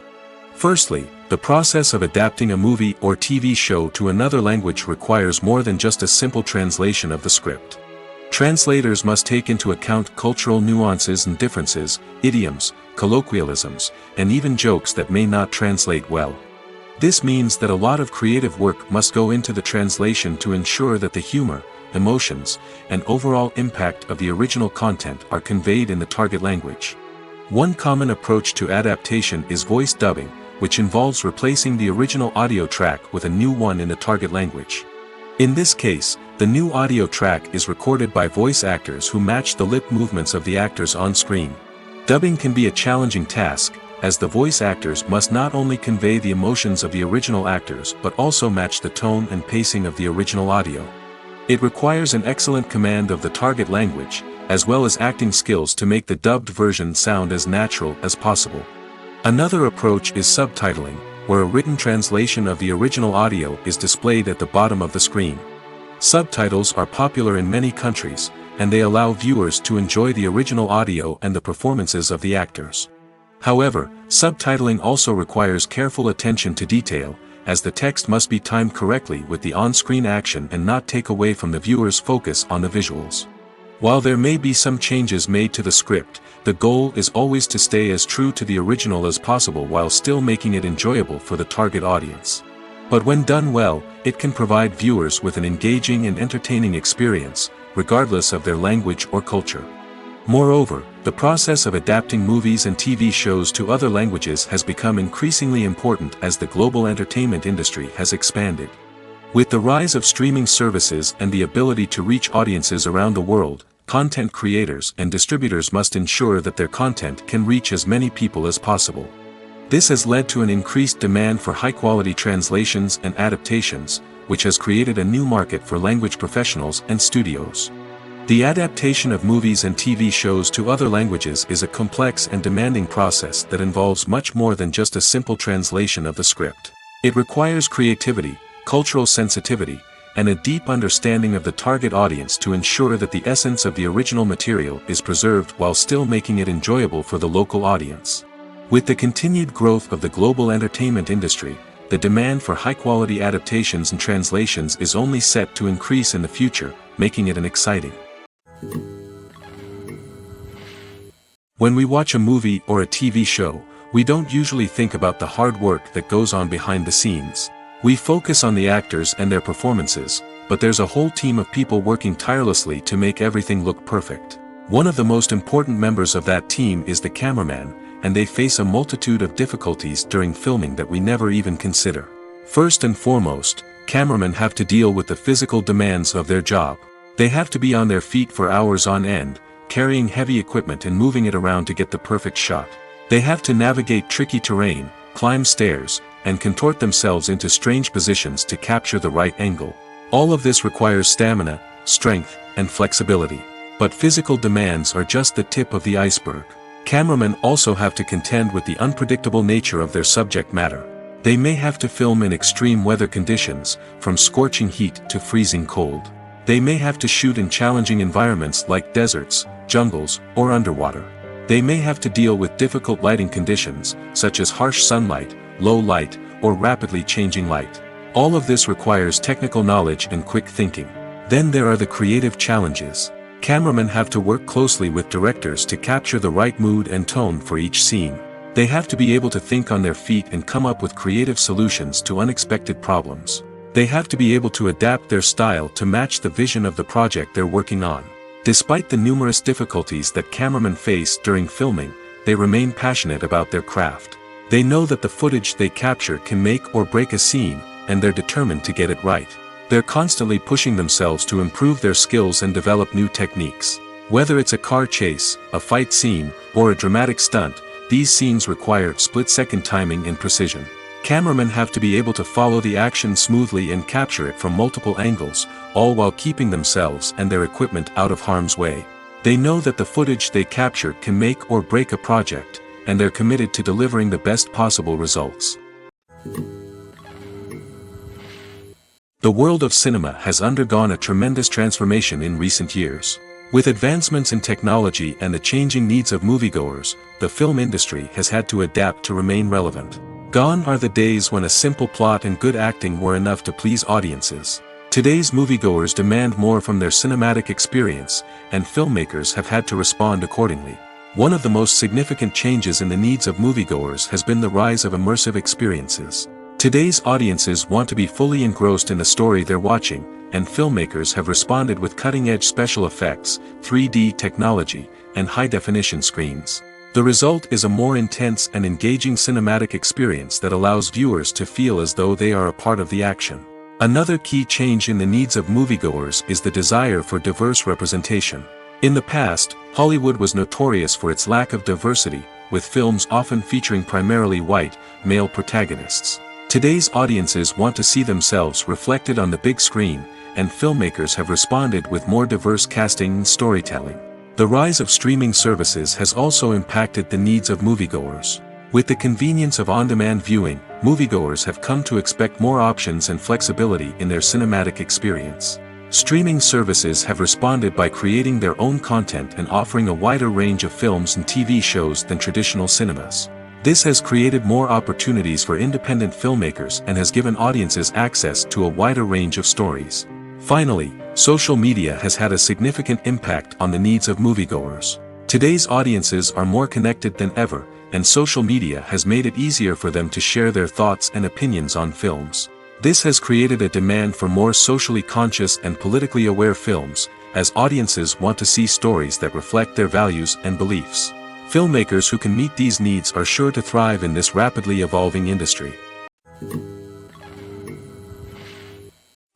Firstly, the process of adapting a movie or TV show to another language requires more than just a simple translation of the script. Translators must take into account cultural nuances and differences, idioms, colloquialisms, and even jokes that may not translate well. This means that a lot of creative work must go into the translation to ensure that the humor, emotions, and overall impact of the original content are conveyed in the target language. One common approach to adaptation is voice dubbing, which involves replacing the original audio track with a new one in the target language. In this case, the new audio track is recorded by voice actors who match the lip movements of the actors on screen. Dubbing can be a challenging task, as the voice actors must not only convey the emotions of the original actors but also match the tone and pacing of the original audio. It requires an excellent command of the target language, as well as acting skills to make the dubbed version sound as natural as possible. Another approach is subtitling, where a written translation of the original audio is displayed at the bottom of the screen. Subtitles are popular in many countries, and they allow viewers to enjoy the original audio and the performances of the actors. However, subtitling also requires careful attention to detail, as the text must be timed correctly with the on-screen action and not take away from the viewer's focus on the visuals. While there may be some changes made to the script, the goal is always to stay as true to the original as possible while still making it enjoyable for the target audience. But when done well, it can provide viewers with an engaging and entertaining experience, regardless of their language or culture. Moreover, the process of adapting movies and TV shows to other languages has become increasingly important as the global entertainment industry has expanded. With the rise of streaming services and the ability to reach audiences around the world, content creators and distributors must ensure that their content can reach as many people as possible. This has led to an increased demand for high-quality translations and adaptations, which has created a new market for language professionals and studios. The adaptation of movies and TV shows to other languages is a complex and demanding process that involves much more than just a simple translation of the script. It requires creativity, cultural sensitivity, and a deep understanding of the target audience to ensure that the essence of the original material is preserved while still making it enjoyable for the local audience. With the continued growth of the global entertainment industry, the demand for high-quality adaptations and translations is only set to increase in the future, making it an exciting. When we watch a movie or a TV show, we don't usually think about the hard work that goes on behind the scenes. We focus on the actors and their performances, but there's a whole team of people working tirelessly to make everything look perfect. One of the most important members of that team is the cameraman, and they face a multitude of difficulties during filming that we never even consider. First and foremost, cameramen have to deal with the physical demands of their job. They have to be on their feet for hours on end, carrying heavy equipment and moving it around to get the perfect shot. They have to navigate tricky terrain, climb stairs, and contort themselves into strange positions to capture the right angle. All of this requires stamina, strength, and flexibility. But physical demands are just the tip of the iceberg. Cameramen also have to contend with the unpredictable nature of their subject matter. They may have to film in extreme weather conditions, from scorching heat to freezing cold. They may have to shoot in challenging environments like deserts, jungles, or underwater. They may have to deal with difficult lighting conditions, such as harsh sunlight, low light, or rapidly changing light. All of this requires technical knowledge and quick thinking. Then there are the creative challenges. Cameramen have to work closely with directors to capture the right mood and tone for each scene. They have to be able to think on their feet and come up with creative solutions to unexpected problems. They have to be able to adapt their style to match the vision of the project they're working on. Despite the numerous difficulties that cameramen face during filming, they remain passionate about their craft. They know that the footage they capture can make or break a scene, and they're determined to get it right. They're constantly pushing themselves to improve their skills and develop new techniques. Whether it's a car chase, a fight scene, or a dramatic stunt, these scenes require split-second timing and precision. Cameramen have to be able to follow the action smoothly and capture it from multiple angles, all while keeping themselves and their equipment out of harm's way. They know that the footage they capture can make or break a project, and they're committed to delivering the best possible results. The world of cinema has undergone a tremendous transformation in recent years. With advancements in technology and the changing needs of moviegoers, the film industry has had to adapt to remain relevant. Gone are the days when a simple plot and good acting were enough to please audiences. Today's moviegoers demand more from their cinematic experience, and filmmakers have had to respond accordingly. One of the most significant changes in the needs of moviegoers has been the rise of immersive experiences. Today's audiences want to be fully engrossed in the story they're watching, and filmmakers have responded with cutting-edge special effects, 3D technology, and high-definition screens. The result is a more intense and engaging cinematic experience that allows viewers to feel as though they are a part of the action. Another key change in the needs of moviegoers is the desire for diverse representation. In the past, Hollywood was notorious for its lack of diversity, with films often featuring primarily white, male protagonists. Today's audiences want to see themselves reflected on the big screen, and filmmakers have responded with more diverse casting and storytelling. The rise of streaming services has also impacted the needs of moviegoers. With the convenience of on-demand viewing, moviegoers have come to expect more options and flexibility in their cinematic experience. Streaming services have responded by creating their own content and offering a wider range of films and TV shows than traditional cinemas. This has created more opportunities for independent filmmakers and has given audiences access to a wider range of stories. Finally, social media has had a significant impact on the needs of moviegoers. Today's audiences are more connected than ever, and social media has made it easier for them to share their thoughts and opinions on films. This has created a demand for more socially conscious and politically aware films, as audiences want to see stories that reflect their values and beliefs. Filmmakers who can meet these needs are sure to thrive in this rapidly evolving industry.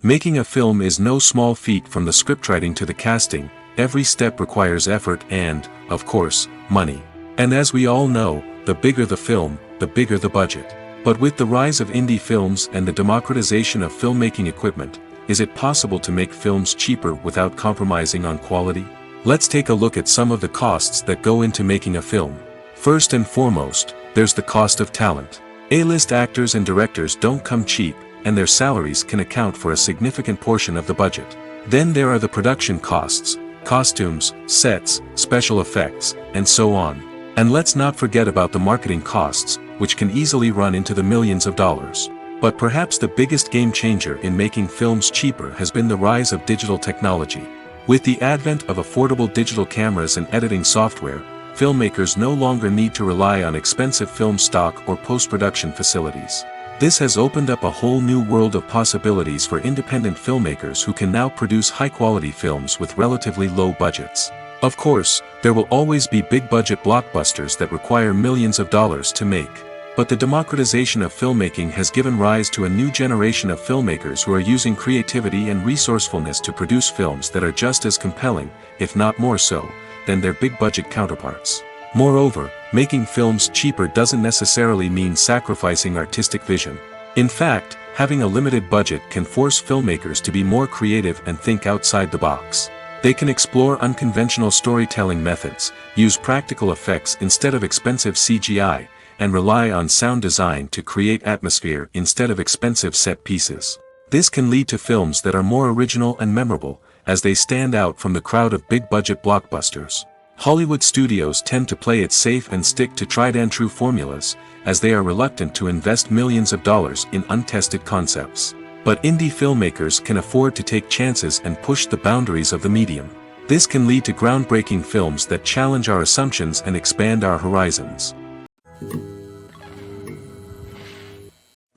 Making a film is no small feat. From the scriptwriting to the casting, every step requires effort and, of course, money. And as we all know, the bigger the film, the bigger the budget. But with the rise of indie films and the democratization of filmmaking equipment, is it possible to make films cheaper without compromising on quality? Let's take a look at some of the costs that go into making a film. First and foremost, there's the cost of talent. A-list actors and directors don't come cheap, and their salaries can account for a significant portion of the budget. Then there are the production costs, costumes, sets, special effects, and so on. And let's not forget about the marketing costs, which can easily run into the millions of dollars. But perhaps the biggest game changer in making films cheaper has been the rise of digital technology. With the advent of affordable digital cameras and editing software, filmmakers no longer need to rely on expensive film stock or post-production facilities. This has opened up a whole new world of possibilities for independent filmmakers who can now produce high-quality films with relatively low budgets. Of course, there will always be big-budget blockbusters that require millions of dollars to make. But the democratization of filmmaking has given rise to a new generation of filmmakers who are using creativity and resourcefulness to produce films that are just as compelling, if not more so, than their big-budget counterparts. Moreover, making films cheaper doesn't necessarily mean sacrificing artistic vision. In fact, having a limited budget can force filmmakers to be more creative and think outside the box. They can explore unconventional storytelling methods, use practical effects instead of expensive CGI, and rely on sound design to create atmosphere instead of expensive set pieces. This can lead to films that are more original and memorable, as they stand out from the crowd of big-budget blockbusters. Hollywood studios tend to play it safe and stick to tried-and-true formulas, as they are reluctant to invest millions of dollars in untested concepts. But indie filmmakers can afford to take chances and push the boundaries of the medium. This can lead to groundbreaking films that challenge our assumptions and expand our horizons.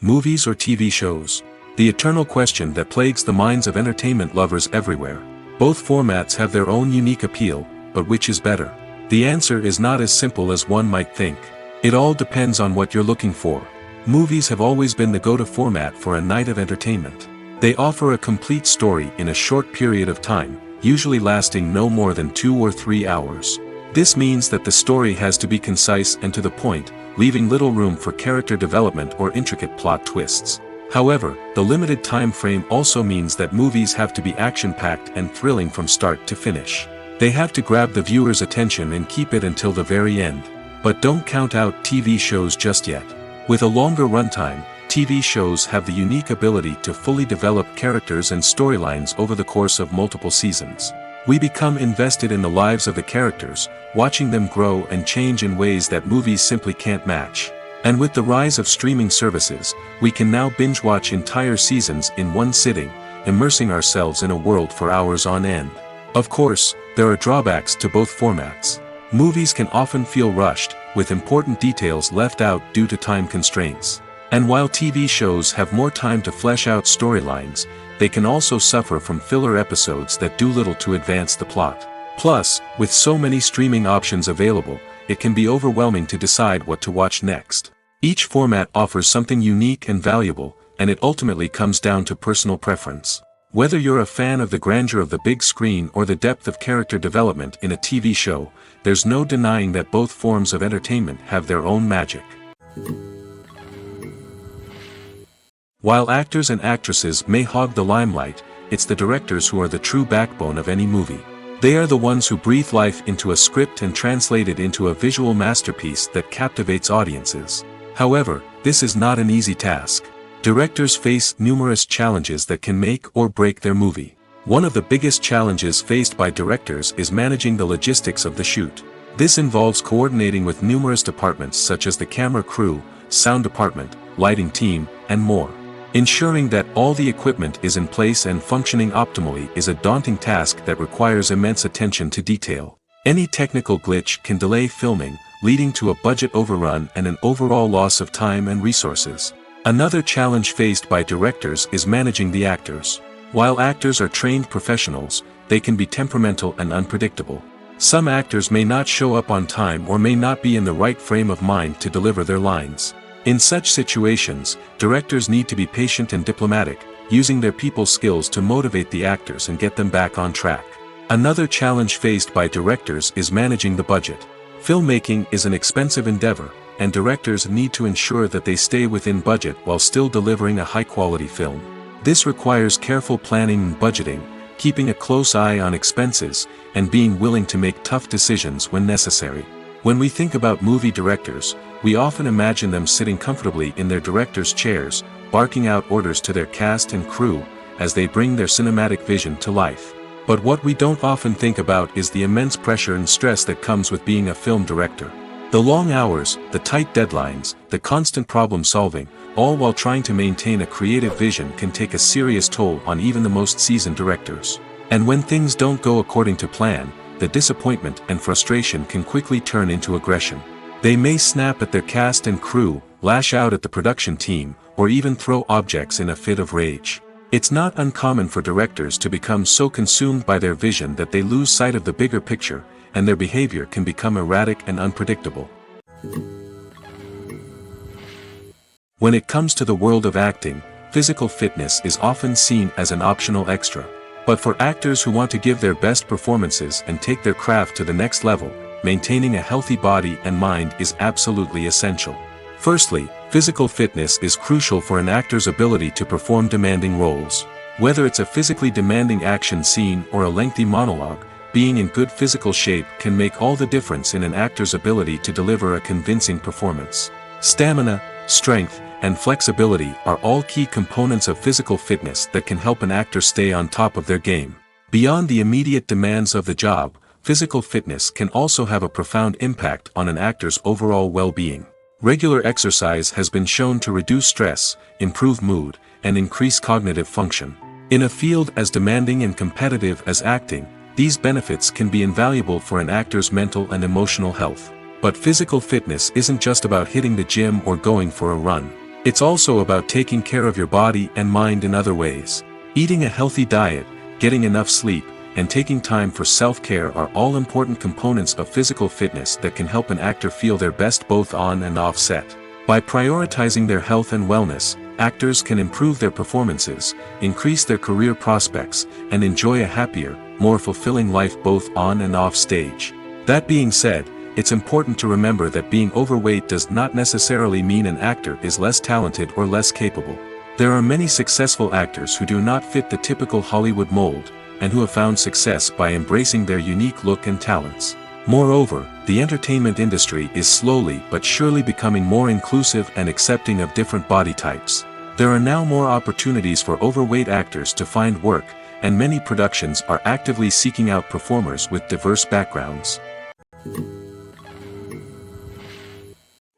Movies or TV shows? The eternal question that plagues the minds of entertainment lovers everywhere. Both formats have their own unique appeal, but which is better? The answer is not as simple as one might think. It all depends on what you're looking for. Movies have always been the go-to format for a night of entertainment. They offer a complete story in a short period of time, usually lasting no more than 2 or 3 hours. This means that the story has to be concise and to the point, leaving little room for character development or intricate plot twists. However, the limited time frame also means that movies have to be action-packed and thrilling from start to finish. They have to grab the viewer's attention and keep it until the very end. But don't count out TV shows just yet. With a longer runtime, TV shows have the unique ability to fully develop characters and storylines over the course of multiple seasons. We become invested in the lives of the characters, watching them grow and change in ways that movies simply can't match. And with the rise of streaming services, we can now binge-watch entire seasons in one sitting, immersing ourselves in a world for hours on end. Of course, there are drawbacks to both formats. Movies can often feel rushed, with important details left out due to time constraints. And while TV shows have more time to flesh out storylines, they can also suffer from filler episodes that do little to advance the plot. Plus, with so many streaming options available, it can be overwhelming to decide what to watch next. Each format offers something unique and valuable, and it ultimately comes down to personal preference. Whether you're a fan of the grandeur of the big screen or the depth of character development in a TV show, there's no denying that both forms of entertainment have their own magic. While actors and actresses may hog the limelight, it's the directors who are the true backbone of any movie. They are the ones who breathe life into a script and translate it into a visual masterpiece that captivates audiences. However, this is not an easy task. Directors face numerous challenges that can make or break their movie. One of the biggest challenges faced by directors is managing the logistics of the shoot. This involves coordinating with numerous departments such as the camera crew, sound department, lighting team, and more. Ensuring that all the equipment is in place and functioning optimally is a daunting task that requires immense attention to detail. Any technical glitch can delay filming, leading to a budget overrun and an overall loss of time and resources. Another challenge faced by directors is managing the actors. While actors are trained professionals, they can be temperamental and unpredictable. Some actors may not show up on time or may not be in the right frame of mind to deliver their lines. In such situations, directors need to be patient and diplomatic, using their people skills to motivate the actors and get them back on track. Another challenge faced by directors is managing the budget. Filmmaking is an expensive endeavor, and directors need to ensure that they stay within budget while still delivering a high-quality film. This requires careful planning and budgeting, keeping a close eye on expenses, and being willing to make tough decisions when necessary. When we think about movie directors, we often imagine them sitting comfortably in their director's chairs, barking out orders to their cast and crew, as they bring their cinematic vision to life. But what we don't often think about is the immense pressure and stress that comes with being a film director. The long hours, the tight deadlines, the constant problem solving, all while trying to maintain a creative vision can take a serious toll on even the most seasoned directors. And when things don't go according to plan, the disappointment and frustration can quickly turn into aggression. They may snap at their cast and crew, lash out at the production team, or even throw objects in a fit of rage. It's not uncommon for directors to become so consumed by their vision that they lose sight of the bigger picture, and their behavior can become erratic and unpredictable. When it comes to the world of acting, physical fitness is often seen as an optional extra. But for actors who want to give their best performances and take their craft to the next level, maintaining a healthy body and mind is absolutely essential. Firstly, physical fitness is crucial for an actor's ability to perform demanding roles. Whether it's a physically demanding action scene or a lengthy monologue, being in good physical shape can make all the difference in an actor's ability to deliver a convincing performance. Stamina, strength, and flexibility are all key components of physical fitness that can help an actor stay on top of their game. Beyond the immediate demands of the job, physical fitness can also have a profound impact on an actor's overall well-being. Regular exercise has been shown to reduce stress, improve mood, and increase cognitive function. In a field as demanding and competitive as acting, these benefits can be invaluable for an actor's mental and emotional health. But physical fitness isn't just about hitting the gym or going for a run. It's also about taking care of your body and mind in other ways. Eating a healthy diet, getting enough sleep, and taking time for self-care are all important components of physical fitness that can help an actor feel their best both on and off set. By prioritizing their health and wellness, actors can improve their performances, increase their career prospects, and enjoy a happier, more fulfilling life both on and off stage. That being said, it's important to remember that being overweight does not necessarily mean an actor is less talented or less capable. There are many successful actors who do not fit the typical Hollywood mold, and who have found success by embracing their unique look and talents. Moreover, the entertainment industry is slowly but surely becoming more inclusive and accepting of different body types. There are now more opportunities for overweight actors to find work, and many productions are actively seeking out performers with diverse backgrounds.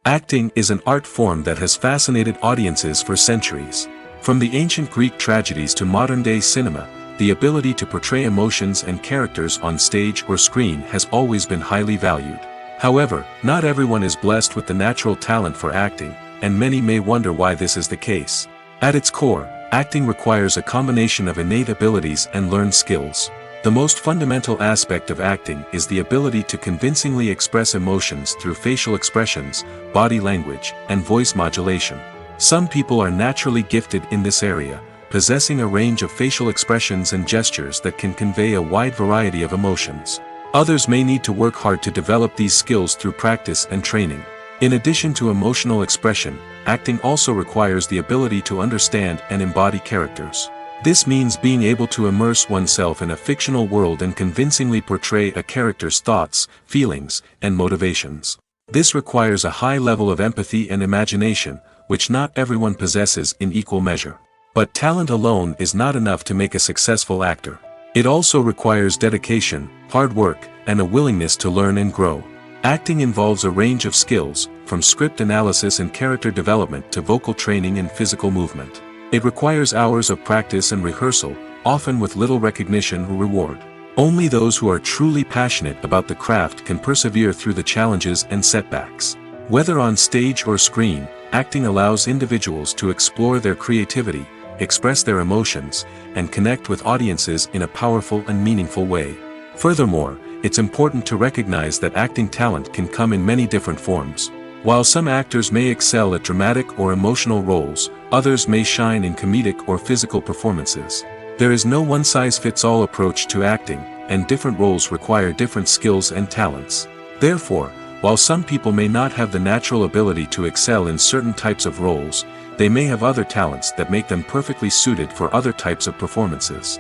Acting is an art form that has fascinated audiences for centuries. From the ancient Greek tragedies to modern-day cinema, the ability to portray emotions and characters on stage or screen has always been highly valued. However, not everyone is blessed with the natural talent for acting, and many may wonder why this is the case. At its core, acting requires a combination of innate abilities and learned skills. The most fundamental aspect of acting is the ability to convincingly express emotions through facial expressions, body language, and voice modulation. Some people are naturally gifted in this area, possessing a range of facial expressions and gestures that can convey a wide variety of emotions. Others may need to work hard to develop these skills through practice and training. In addition to emotional expression, acting also requires the ability to understand and embody characters. This means being able to immerse oneself in a fictional world and convincingly portray a character's thoughts, feelings, and motivations. This requires a high level of empathy and imagination, which not everyone possesses in equal measure. But talent alone is not enough to make a successful actor. It also requires dedication, hard work, and a willingness to learn and grow. Acting involves a range of skills, from script analysis and character development to vocal training and physical movement. It requires hours of practice and rehearsal, often with little recognition or reward. Only those who are truly passionate about the craft can persevere through the challenges and setbacks. Whether on stage or screen, acting allows individuals to explore their creativity, express their emotions, and connect with audiences in a powerful and meaningful way. Furthermore, it's important to recognize that acting talent can come in many different forms. While some actors may excel at dramatic or emotional roles, others may shine in comedic or physical performances. There is no one-size-fits-all approach to acting, and different roles require different skills and talents. Therefore, while some people may not have the natural ability to excel in certain types of roles, they may have other talents that make them perfectly suited for other types of performances.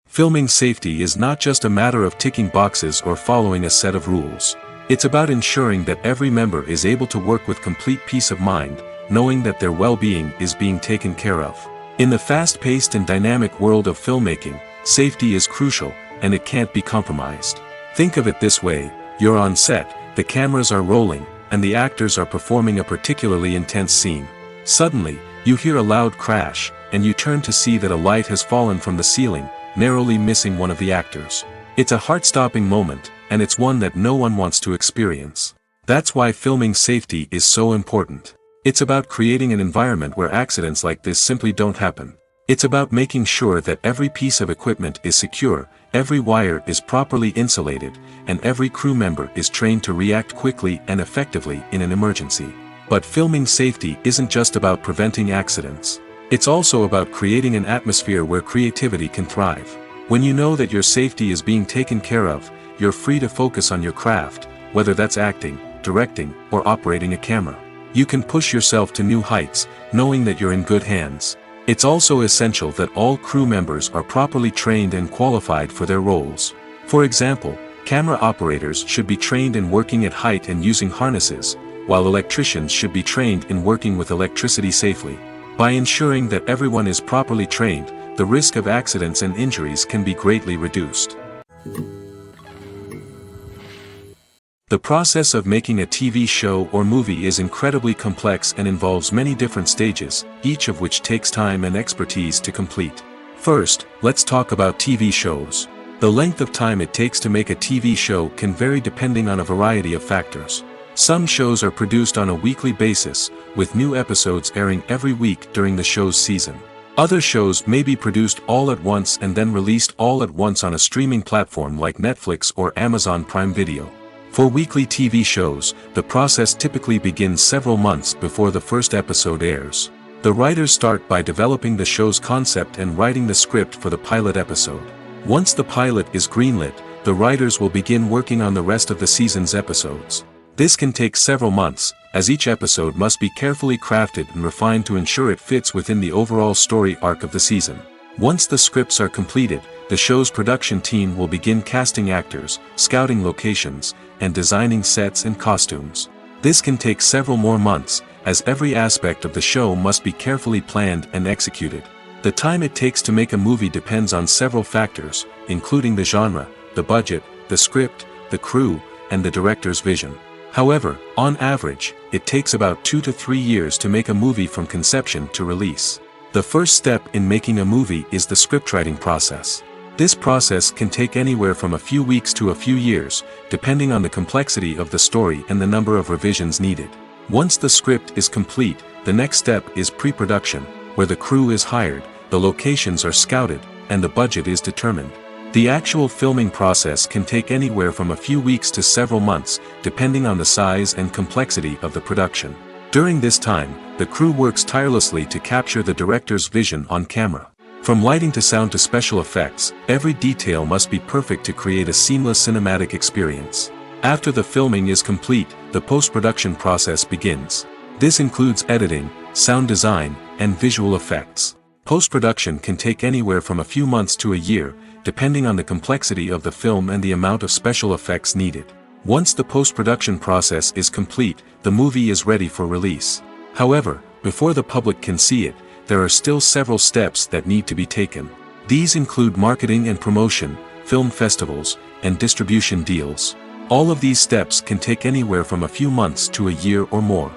Filming safety is not just a matter of ticking boxes or following a set of rules. It's about ensuring that every member is able to work with complete peace of mind, knowing that their well-being is being taken care of. In the fast-paced and dynamic world of filmmaking, safety is crucial, and it can't be compromised. Think of it this way: you're on set, the cameras are rolling, and the actors are performing a particularly intense scene. Suddenly, you hear a loud crash, and you turn to see that a light has fallen from the ceiling, narrowly missing one of the actors. It's a heart-stopping moment, and it's one that no one wants to experience. That's why filming safety is so important. It's about creating an environment where accidents like this simply don't happen. It's about making sure that every piece of equipment is secure, every wire is properly insulated, and every crew member is trained to react quickly and effectively in an emergency. But filming safety isn't just about preventing accidents. It's also about creating an atmosphere where creativity can thrive. When you know that your safety is being taken care of, you're free to focus on your craft, whether that's acting, directing, or operating a camera. You can push yourself to new heights, knowing that you're in good hands. It's also essential that all crew members are properly trained and qualified for their roles. For example, camera operators should be trained in working at height and using harnesses, while electricians should be trained in working with electricity safely. By ensuring that everyone is properly trained, the risk of accidents and injuries can be greatly reduced. The process of making a TV show or movie is incredibly complex and involves many different stages, each of which takes time and expertise to complete. First, let's talk about TV shows. The length of time it takes to make a TV show can vary depending on a variety of factors. Some shows are produced on a weekly basis, with new episodes airing every week during the show's season. Other shows may be produced all at once and then released all at once on a streaming platform like Netflix or Amazon Prime Video. For weekly TV shows, the process typically begins several months before the first episode airs. The writers start by developing the show's concept and writing the script for the pilot episode. Once the pilot is greenlit, the writers will begin working on the rest of the season's episodes. This can take several months, as each episode must be carefully crafted and refined to ensure it fits within the overall story arc of the season. Once the scripts are completed, the show's production team will begin casting actors, scouting locations, and designing sets and costumes. This can take several more months, as every aspect of the show must be carefully planned and executed. The time it takes to make a movie depends on several factors, including the genre, the budget, the script, the crew, and the director's vision. However, on average, it takes about 2 to 3 years to make a movie from conception to release. The first step in making a movie is the scriptwriting process. This process can take anywhere from a few weeks to a few years, depending on the complexity of the story and the number of revisions needed. Once the script is complete, the next step is pre-production, where the crew is hired, the locations are scouted, and the budget is determined. The actual filming process can take anywhere from a few weeks to several months, depending on the size and complexity of the production. During this time, the crew works tirelessly to capture the director's vision on camera. From lighting to sound to special effects, every detail must be perfect to create a seamless cinematic experience. After the filming is complete, the post-production process begins. This includes editing, sound design, and visual effects. Post-production can take anywhere from a few months to a year, depending on the complexity of the film and the amount of special effects needed. Once the post-production process is complete, the movie is ready for release. However, before the public can see it, there are still several steps that need to be taken. These include marketing and promotion, film festivals, and distribution deals. All of these steps can take anywhere from a few months to a year or more.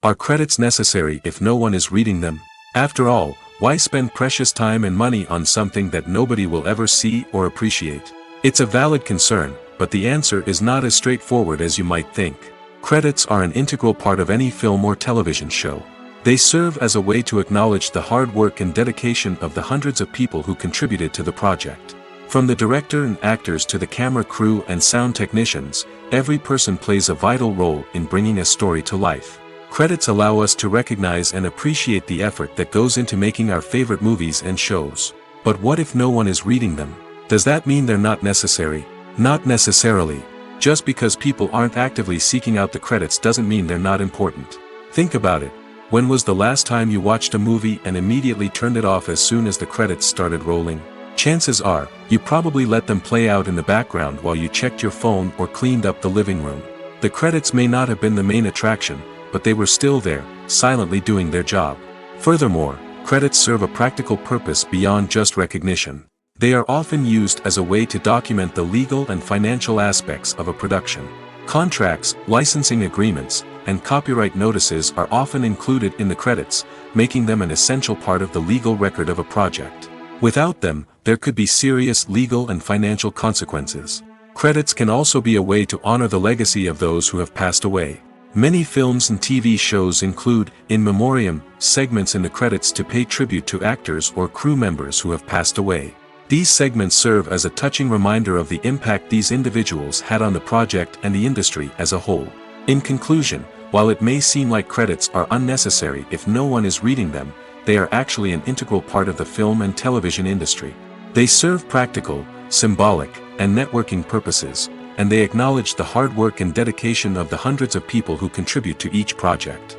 Are credits necessary if no one is reading them? After all, why spend precious time and money on something that nobody will ever see or appreciate? It's a valid concern, but the answer is not as straightforward as you might think. Credits are an integral part of any film or television show. They serve as a way to acknowledge the hard work and dedication of the hundreds of people who contributed to the project. From the director and actors to the camera crew and sound technicians, every person plays a vital role in bringing a story to life. Credits allow us to recognize and appreciate the effort that goes into making our favorite movies and shows. But what if no one is reading them? Does that mean they're not necessary? Not necessarily. Just because people aren't actively seeking out the credits doesn't mean they're not important. Think about it. When was the last time you watched a movie and immediately turned it off as soon as the credits started rolling? Chances are, you probably let them play out in the background while you checked your phone or cleaned up the living room. The credits may not have been the main attraction, but they were still there, silently doing their job. Furthermore, credits serve a practical purpose beyond just recognition. They are often used as a way to document the legal and financial aspects of a production. Contracts, licensing agreements, and copyright notices are often included in the credits, making them an essential part of the legal record of a project. Without them, there could be serious legal and financial consequences. Credits can also be a way to honor the legacy of those who have passed away. Many films and TV shows include, in memoriam, segments in the credits to pay tribute to actors or crew members who have passed away. These segments serve as a touching reminder of the impact these individuals had on the project and the industry as a whole. In conclusion, while it may seem like credits are unnecessary if no one is reading them, they are actually an integral part of the film and television industry. They serve practical, symbolic, and networking purposes, and they acknowledge the hard work and dedication of the hundreds of people who contribute to each project.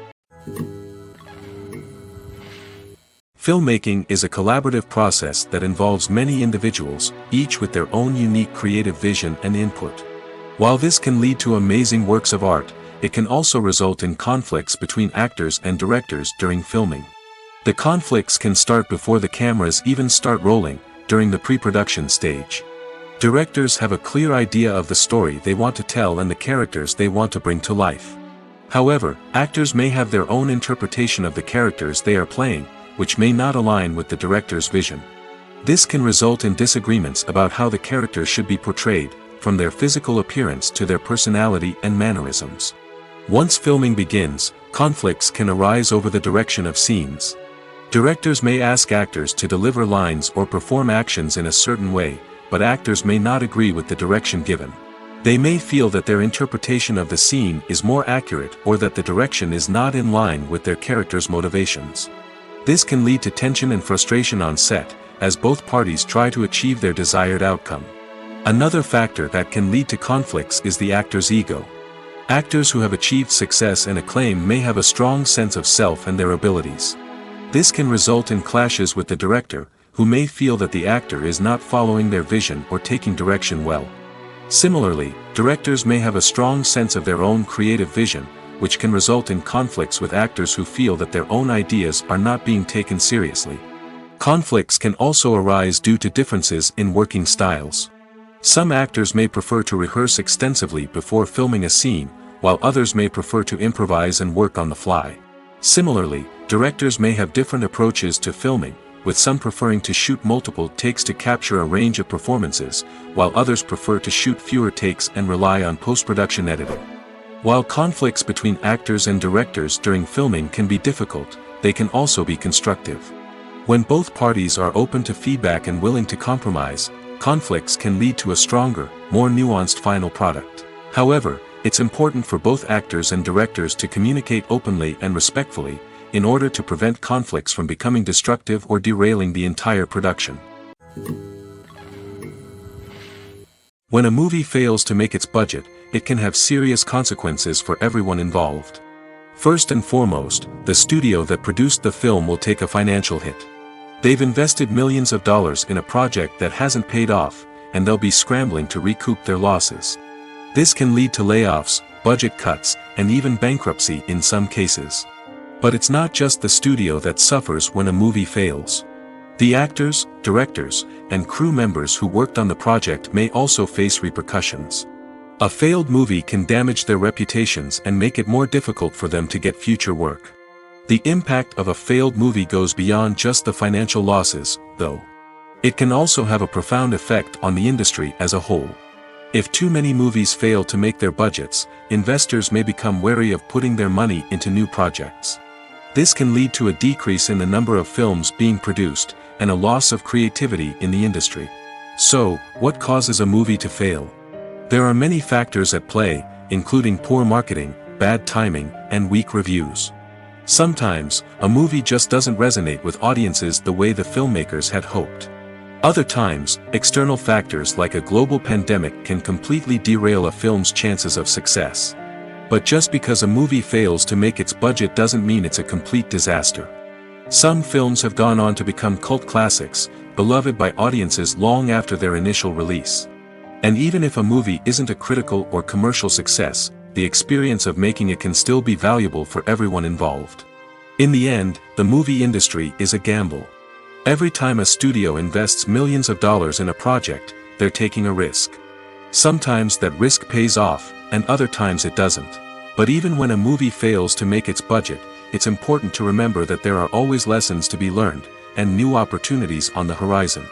Filmmaking is a collaborative process that involves many individuals, each with their own unique creative vision and input. While this can lead to amazing works of art, it can also result in conflicts between actors and directors during filming. The conflicts can start before the cameras even start rolling, during the pre-production stage. Directors have a clear idea of the story they want to tell and the characters they want to bring to life. However, actors may have their own interpretation of the characters they are playing, which may not align with the director's vision. This can result in disagreements about how the characters should be portrayed, from their physical appearance to their personality and mannerisms. Once filming begins, conflicts can arise over the direction of scenes. Directors may ask actors to deliver lines or perform actions in a certain way, but actors may not agree with the direction given. They may feel that their interpretation of the scene is more accurate or that the direction is not in line with their character's motivations. This can lead to tension and frustration on set, as both parties try to achieve their desired outcome. Another factor that can lead to conflicts is the actor's ego. Actors who have achieved success and acclaim may have a strong sense of self and their abilities. This can result in clashes with the director, who may feel that the actor is not following their vision or taking direction well. Similarly, directors may have a strong sense of their own creative vision, which can result in conflicts with actors who feel that their own ideas are not being taken seriously. Conflicts can also arise due to differences in working styles. Some actors may prefer to rehearse extensively before filming a scene, while others may prefer to improvise and work on the fly. Similarly, directors may have different approaches to filming, with some preferring to shoot multiple takes to capture a range of performances, while others prefer to shoot fewer takes and rely on post-production editing. While conflicts between actors and directors during filming can be difficult, they can also be constructive. When both parties are open to feedback and willing to compromise, conflicts can lead to a stronger, more nuanced final product. However, it's important for both actors and directors to communicate openly and respectfully, in order to prevent conflicts from becoming destructive or derailing the entire production. When a movie fails to make its budget, it can have serious consequences for everyone involved. First and foremost, the studio that produced the film will take a financial hit. They've invested millions of dollars in a project that hasn't paid off, and they'll be scrambling to recoup their losses. This can lead to layoffs, budget cuts, and even bankruptcy in some cases. But it's not just the studio that suffers when a movie fails. The actors, directors, and crew members who worked on the project may also face repercussions. A failed movie can damage their reputations and make it more difficult for them to get future work. The impact of a failed movie goes beyond just the financial losses, though. It can also have a profound effect on the industry as a whole. If too many movies fail to make their budgets, investors may become wary of putting their money into new projects. This can lead to a decrease in the number of films being produced, and a loss of creativity in the industry. So, what causes a movie to fail? There are many factors at play, including poor marketing, bad timing, and weak reviews. Sometimes, a movie just doesn't resonate with audiences the way the filmmakers had hoped. Other times, external factors like a global pandemic can completely derail a film's chances of success. But just because a movie fails to make its budget doesn't mean it's a complete disaster. Some films have gone on to become cult classics, beloved by audiences long after their initial release. And even if a movie isn't a critical or commercial success, the experience of making it can still be valuable for everyone involved. In the end, the movie industry is a gamble. Every time a studio invests millions of dollars in a project, they're taking a risk. Sometimes that risk pays off, and other times it doesn't. But even when a movie fails to make its budget, it's important to remember that there are always lessons to be learned, and new opportunities on the horizon.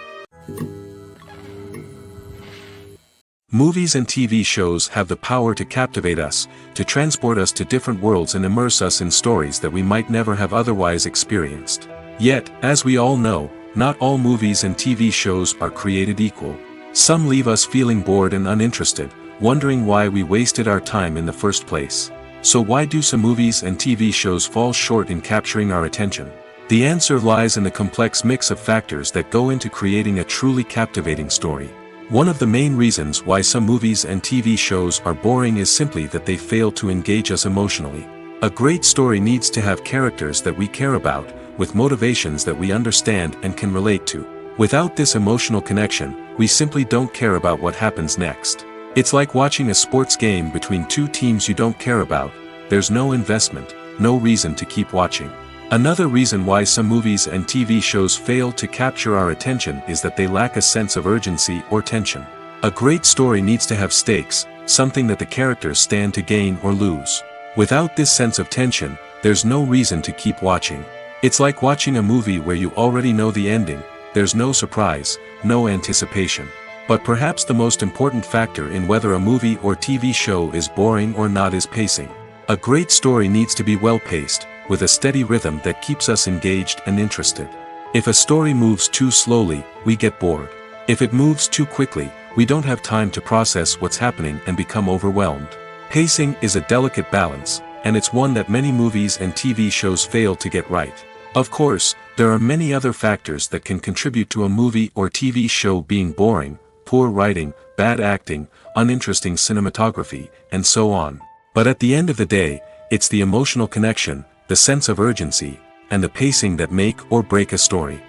Movies and TV shows have the power to captivate us, to transport us to different worlds and immerse us in stories that we might never have otherwise experienced. Yet, as we all know, not all movies and TV shows are created equal. Some leave us feeling bored and uninterested, wondering why we wasted our time in the first place. So why do some movies and TV shows fall short in capturing our attention? The answer lies in the complex mix of factors that go into creating a truly captivating story. One of the main reasons why some movies and TV shows are boring is simply that they fail to engage us emotionally. A great story needs to have characters that we care about, with motivations that we understand and can relate to. Without this emotional connection, we simply don't care about what happens next. It's like watching a sports game between two teams you don't care about. There's no investment, no reason to keep watching. Another reason why some movies and TV shows fail to capture our attention is that they lack a sense of urgency or tension. A great story needs to have stakes, something that the characters stand to gain or lose. Without this sense of tension, there's no reason to keep watching. It's like watching a movie where you already know the ending. There's no surprise, no anticipation. But perhaps the most important factor in whether a movie or TV show is boring or not is pacing. A great story needs to be well-paced, with a steady rhythm that keeps us engaged and interested. If a story moves too slowly, we get bored. If it moves too quickly, we don't have time to process what's happening and become overwhelmed. Pacing is a delicate balance, and it's one that many movies and TV shows fail to get right. Of course, there are many other factors that can contribute to a movie or TV show being boring: poor writing, bad acting, uninteresting cinematography, and so on. But at the end of the day, it's the emotional connection, the sense of urgency, and the pacing that make or break a story.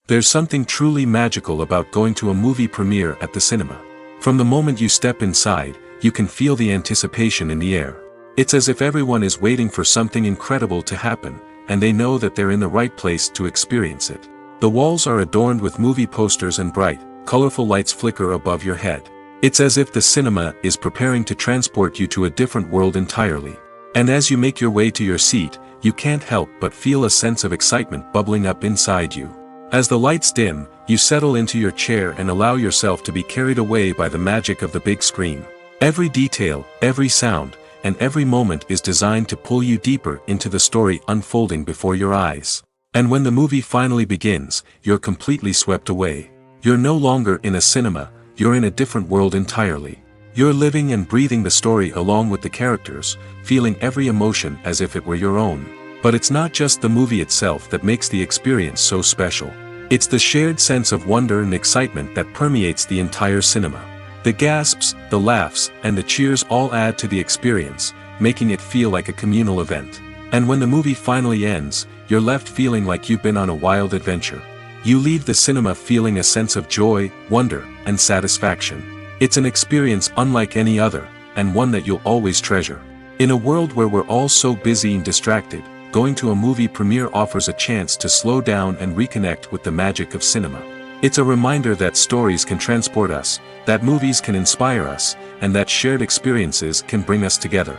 There's something truly magical about going to a movie premiere at the cinema. From the moment you step inside, you can feel the anticipation in the air. It's as if everyone is waiting for something incredible to happen, and they know that they're in the right place to experience it. The walls are adorned with movie posters and bright, colorful lights flicker above your head. It's as if the cinema is preparing to transport you to a different world entirely. And as you make your way to your seat, you can't help but feel a sense of excitement bubbling up inside you. As the lights dim, you settle into your chair and allow yourself to be carried away by the magic of the big screen. Every detail, every sound, and every moment is designed to pull you deeper into the story unfolding before your eyes. And when the movie finally begins, you're completely swept away. You're no longer in a cinema, you're in a different world entirely. You're living and breathing the story along with the characters, feeling every emotion as if it were your own. But it's not just the movie itself that makes the experience so special. It's the shared sense of wonder and excitement that permeates the entire cinema. The gasps, the laughs, and the cheers all add to the experience, making it feel like a communal event. And when the movie finally ends, you're left feeling like you've been on a wild adventure. You leave the cinema feeling a sense of joy, wonder, and satisfaction. It's an experience unlike any other, and one that you'll always treasure. In a world where we're all so busy and distracted, going to a movie premiere offers a chance to slow down and reconnect with the magic of cinema. It's a reminder that stories can transport us, that movies can inspire us, and that shared experiences can bring us together.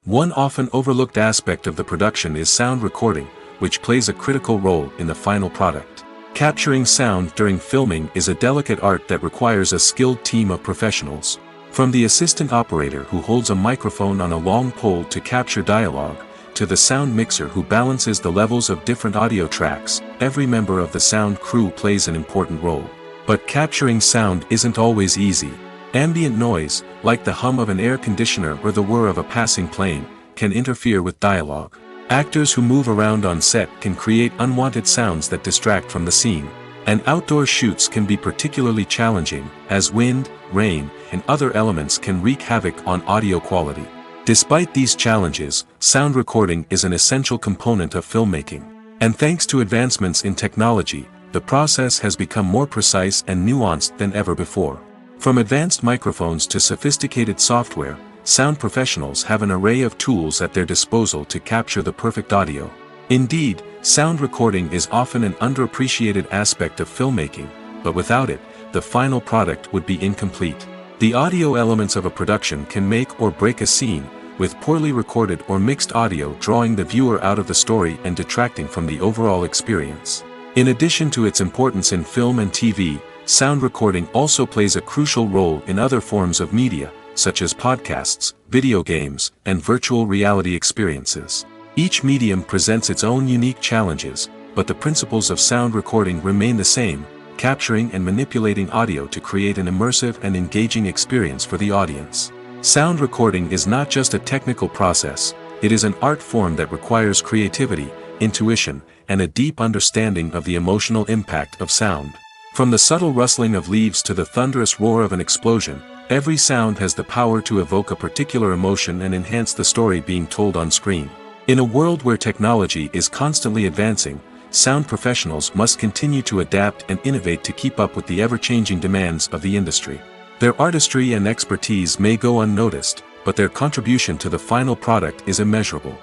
One often overlooked aspect of the production is sound recording, which plays a critical role in the final product. Capturing sound during filming is a delicate art that requires a skilled team of professionals. From the assistant operator who holds a microphone on a long pole to capture dialogue, to the sound mixer who balances the levels of different audio tracks, every member of the sound crew plays an important role. But capturing sound isn't always easy. Ambient noise, like the hum of an air conditioner or the whir of a passing plane, can interfere with dialogue. Actors who move around on set can create unwanted sounds that distract from the scene. And outdoor shoots can be particularly challenging, as wind, rain, and other elements can wreak havoc on audio quality. Despite these challenges, sound recording is an essential component of filmmaking. And thanks to advancements in technology, the process has become more precise and nuanced than ever before. From advanced microphones to sophisticated software, sound professionals have an array of tools at their disposal to capture the perfect audio. Indeed, sound recording is often an underappreciated aspect of filmmaking, but without it, the final product would be incomplete. The audio elements of a production can make or break a scene, with poorly recorded or mixed audio drawing the viewer out of the story and detracting from the overall experience. In addition to its importance in film and TV, sound recording also plays a crucial role in other forms of media, such as podcasts, video games, and virtual reality experiences. Each medium presents its own unique challenges, but the principles of sound recording remain the same: capturing and manipulating audio to create an immersive and engaging experience for the audience. Sound recording is not just a technical process, it is an art form that requires creativity, intuition, and a deep understanding of the emotional impact of sound. From the subtle rustling of leaves to the thunderous roar of an explosion, every sound has the power to evoke a particular emotion and enhance the story being told on screen. In a world where technology is constantly advancing, sound professionals must continue to adapt and innovate to keep up with the ever-changing demands of the industry. Their artistry and expertise may go unnoticed, but their contribution to the final product is immeasurable.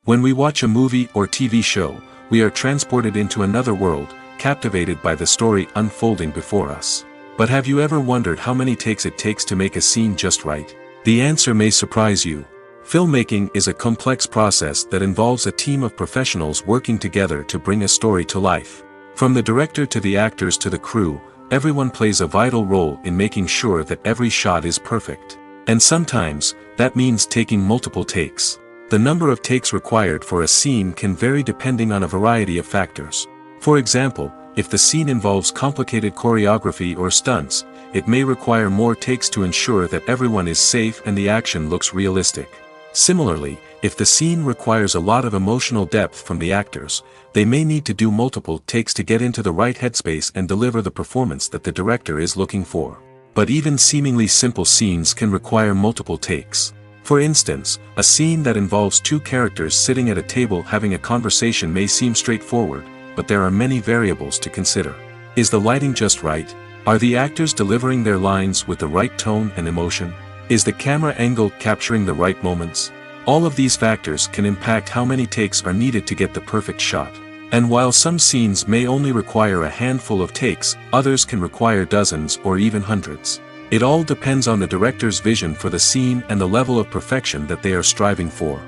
When we watch a movie or TV show, we are transported into another world, captivated by the story unfolding before us. But have you ever wondered how many takes it takes to make a scene just right? The answer may surprise you. Filmmaking is a complex process that involves a team of professionals working together to bring a story to life. From the director to the actors to the crew, everyone plays a vital role in making sure that every shot is perfect. And sometimes, that means taking multiple takes. The number of takes required for a scene can vary depending on a variety of factors. For example, if the scene involves complicated choreography or stunts, it may require more takes to ensure that everyone is safe and the action looks realistic. Similarly, if the scene requires a lot of emotional depth from the actors, they may need to do multiple takes to get into the right headspace and deliver the performance that the director is looking for. But even seemingly simple scenes can require multiple takes. For instance, a scene that involves two characters sitting at a table having a conversation may seem straightforward, but there are many variables to consider. Is the lighting just right? Are the actors delivering their lines with the right tone and emotion? Is the camera angle capturing the right moments? All of these factors can impact how many takes are needed to get the perfect shot. And while some scenes may only require a handful of takes, others can require dozens or even hundreds. It all depends on the director's vision for the scene and the level of perfection that they are striving for.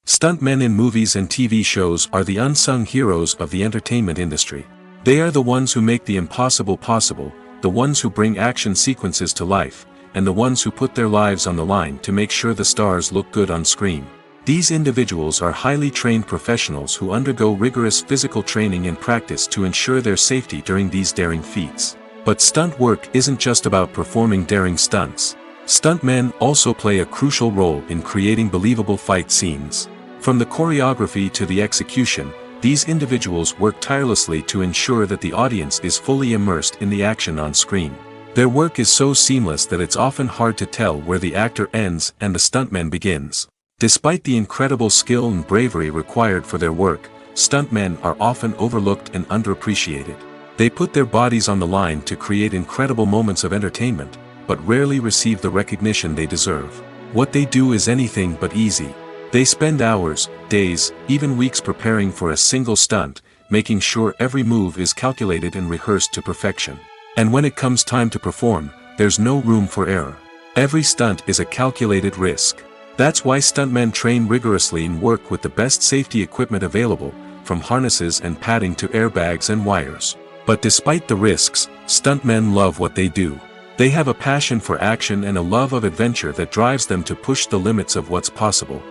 Stuntmen in movies and TV shows are the unsung heroes of the entertainment industry. They are the ones who make the impossible possible, the ones who bring action sequences to life, and the ones who put their lives on the line to make sure the stars look good on screen. These individuals are highly trained professionals who undergo rigorous physical training and practice to ensure their safety during these daring feats. But stunt work isn't just about performing daring stunts. Stuntmen also play a crucial role in creating believable fight scenes. From the choreography to the execution, these individuals work tirelessly to ensure that the audience is fully immersed in the action on screen. Their work is so seamless that it's often hard to tell where the actor ends and the stuntman begins. Despite the incredible skill and bravery required for their work, stuntmen are often overlooked and underappreciated. They put their bodies on the line to create incredible moments of entertainment, but rarely receive the recognition they deserve. What they do is anything but easy. They spend hours, days, even weeks preparing for a single stunt, making sure every move is calculated and rehearsed to perfection. And when it comes time to perform, there's no room for error. Every stunt is a calculated risk. That's why stuntmen train rigorously and work with the best safety equipment available, from harnesses and padding to airbags and wires. But despite the risks, stuntmen love what they do. They have a passion for action and a love of adventure that drives them to push the limits of what's possible.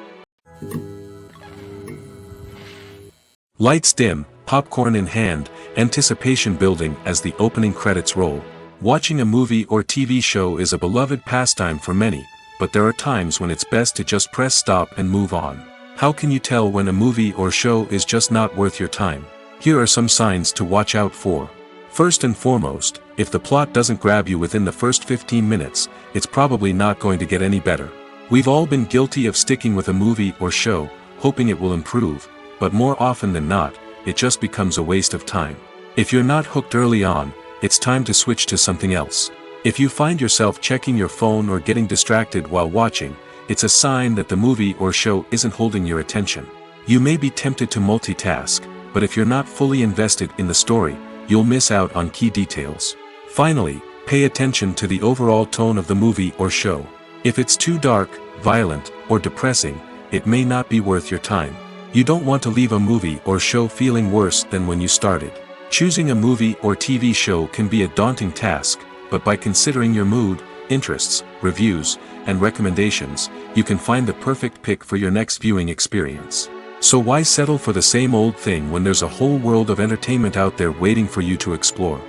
Lights dim, popcorn in hand, anticipation building as the opening credits roll. Watching a movie or TV show is a beloved pastime for many, but there are times when it's best to just press stop and move on. How can you tell when a movie or show is just not worth your time? Here are some signs to watch out for. First and foremost, if the plot doesn't grab you within the first 15 minutes, it's probably not going to get any better. We've all been guilty of sticking with a movie or show, hoping it will improve, but more often than not, it just becomes a waste of time. If you're not hooked early on, it's time to switch to something else. If you find yourself checking your phone or getting distracted while watching, it's a sign that the movie or show isn't holding your attention. You may be tempted to multitask, but if you're not fully invested in the story, you'll miss out on key details. Finally, pay attention to the overall tone of the movie or show. If it's too dark, violent, or depressing, it may not be worth your time. You don't want to leave a movie or show feeling worse than when you started. Choosing a movie or TV show can be a daunting task, but by considering your mood, interests, reviews, and recommendations, you can find the perfect pick for your next viewing experience. So why settle for the same old thing when there's a whole world of entertainment out there waiting for you to explore?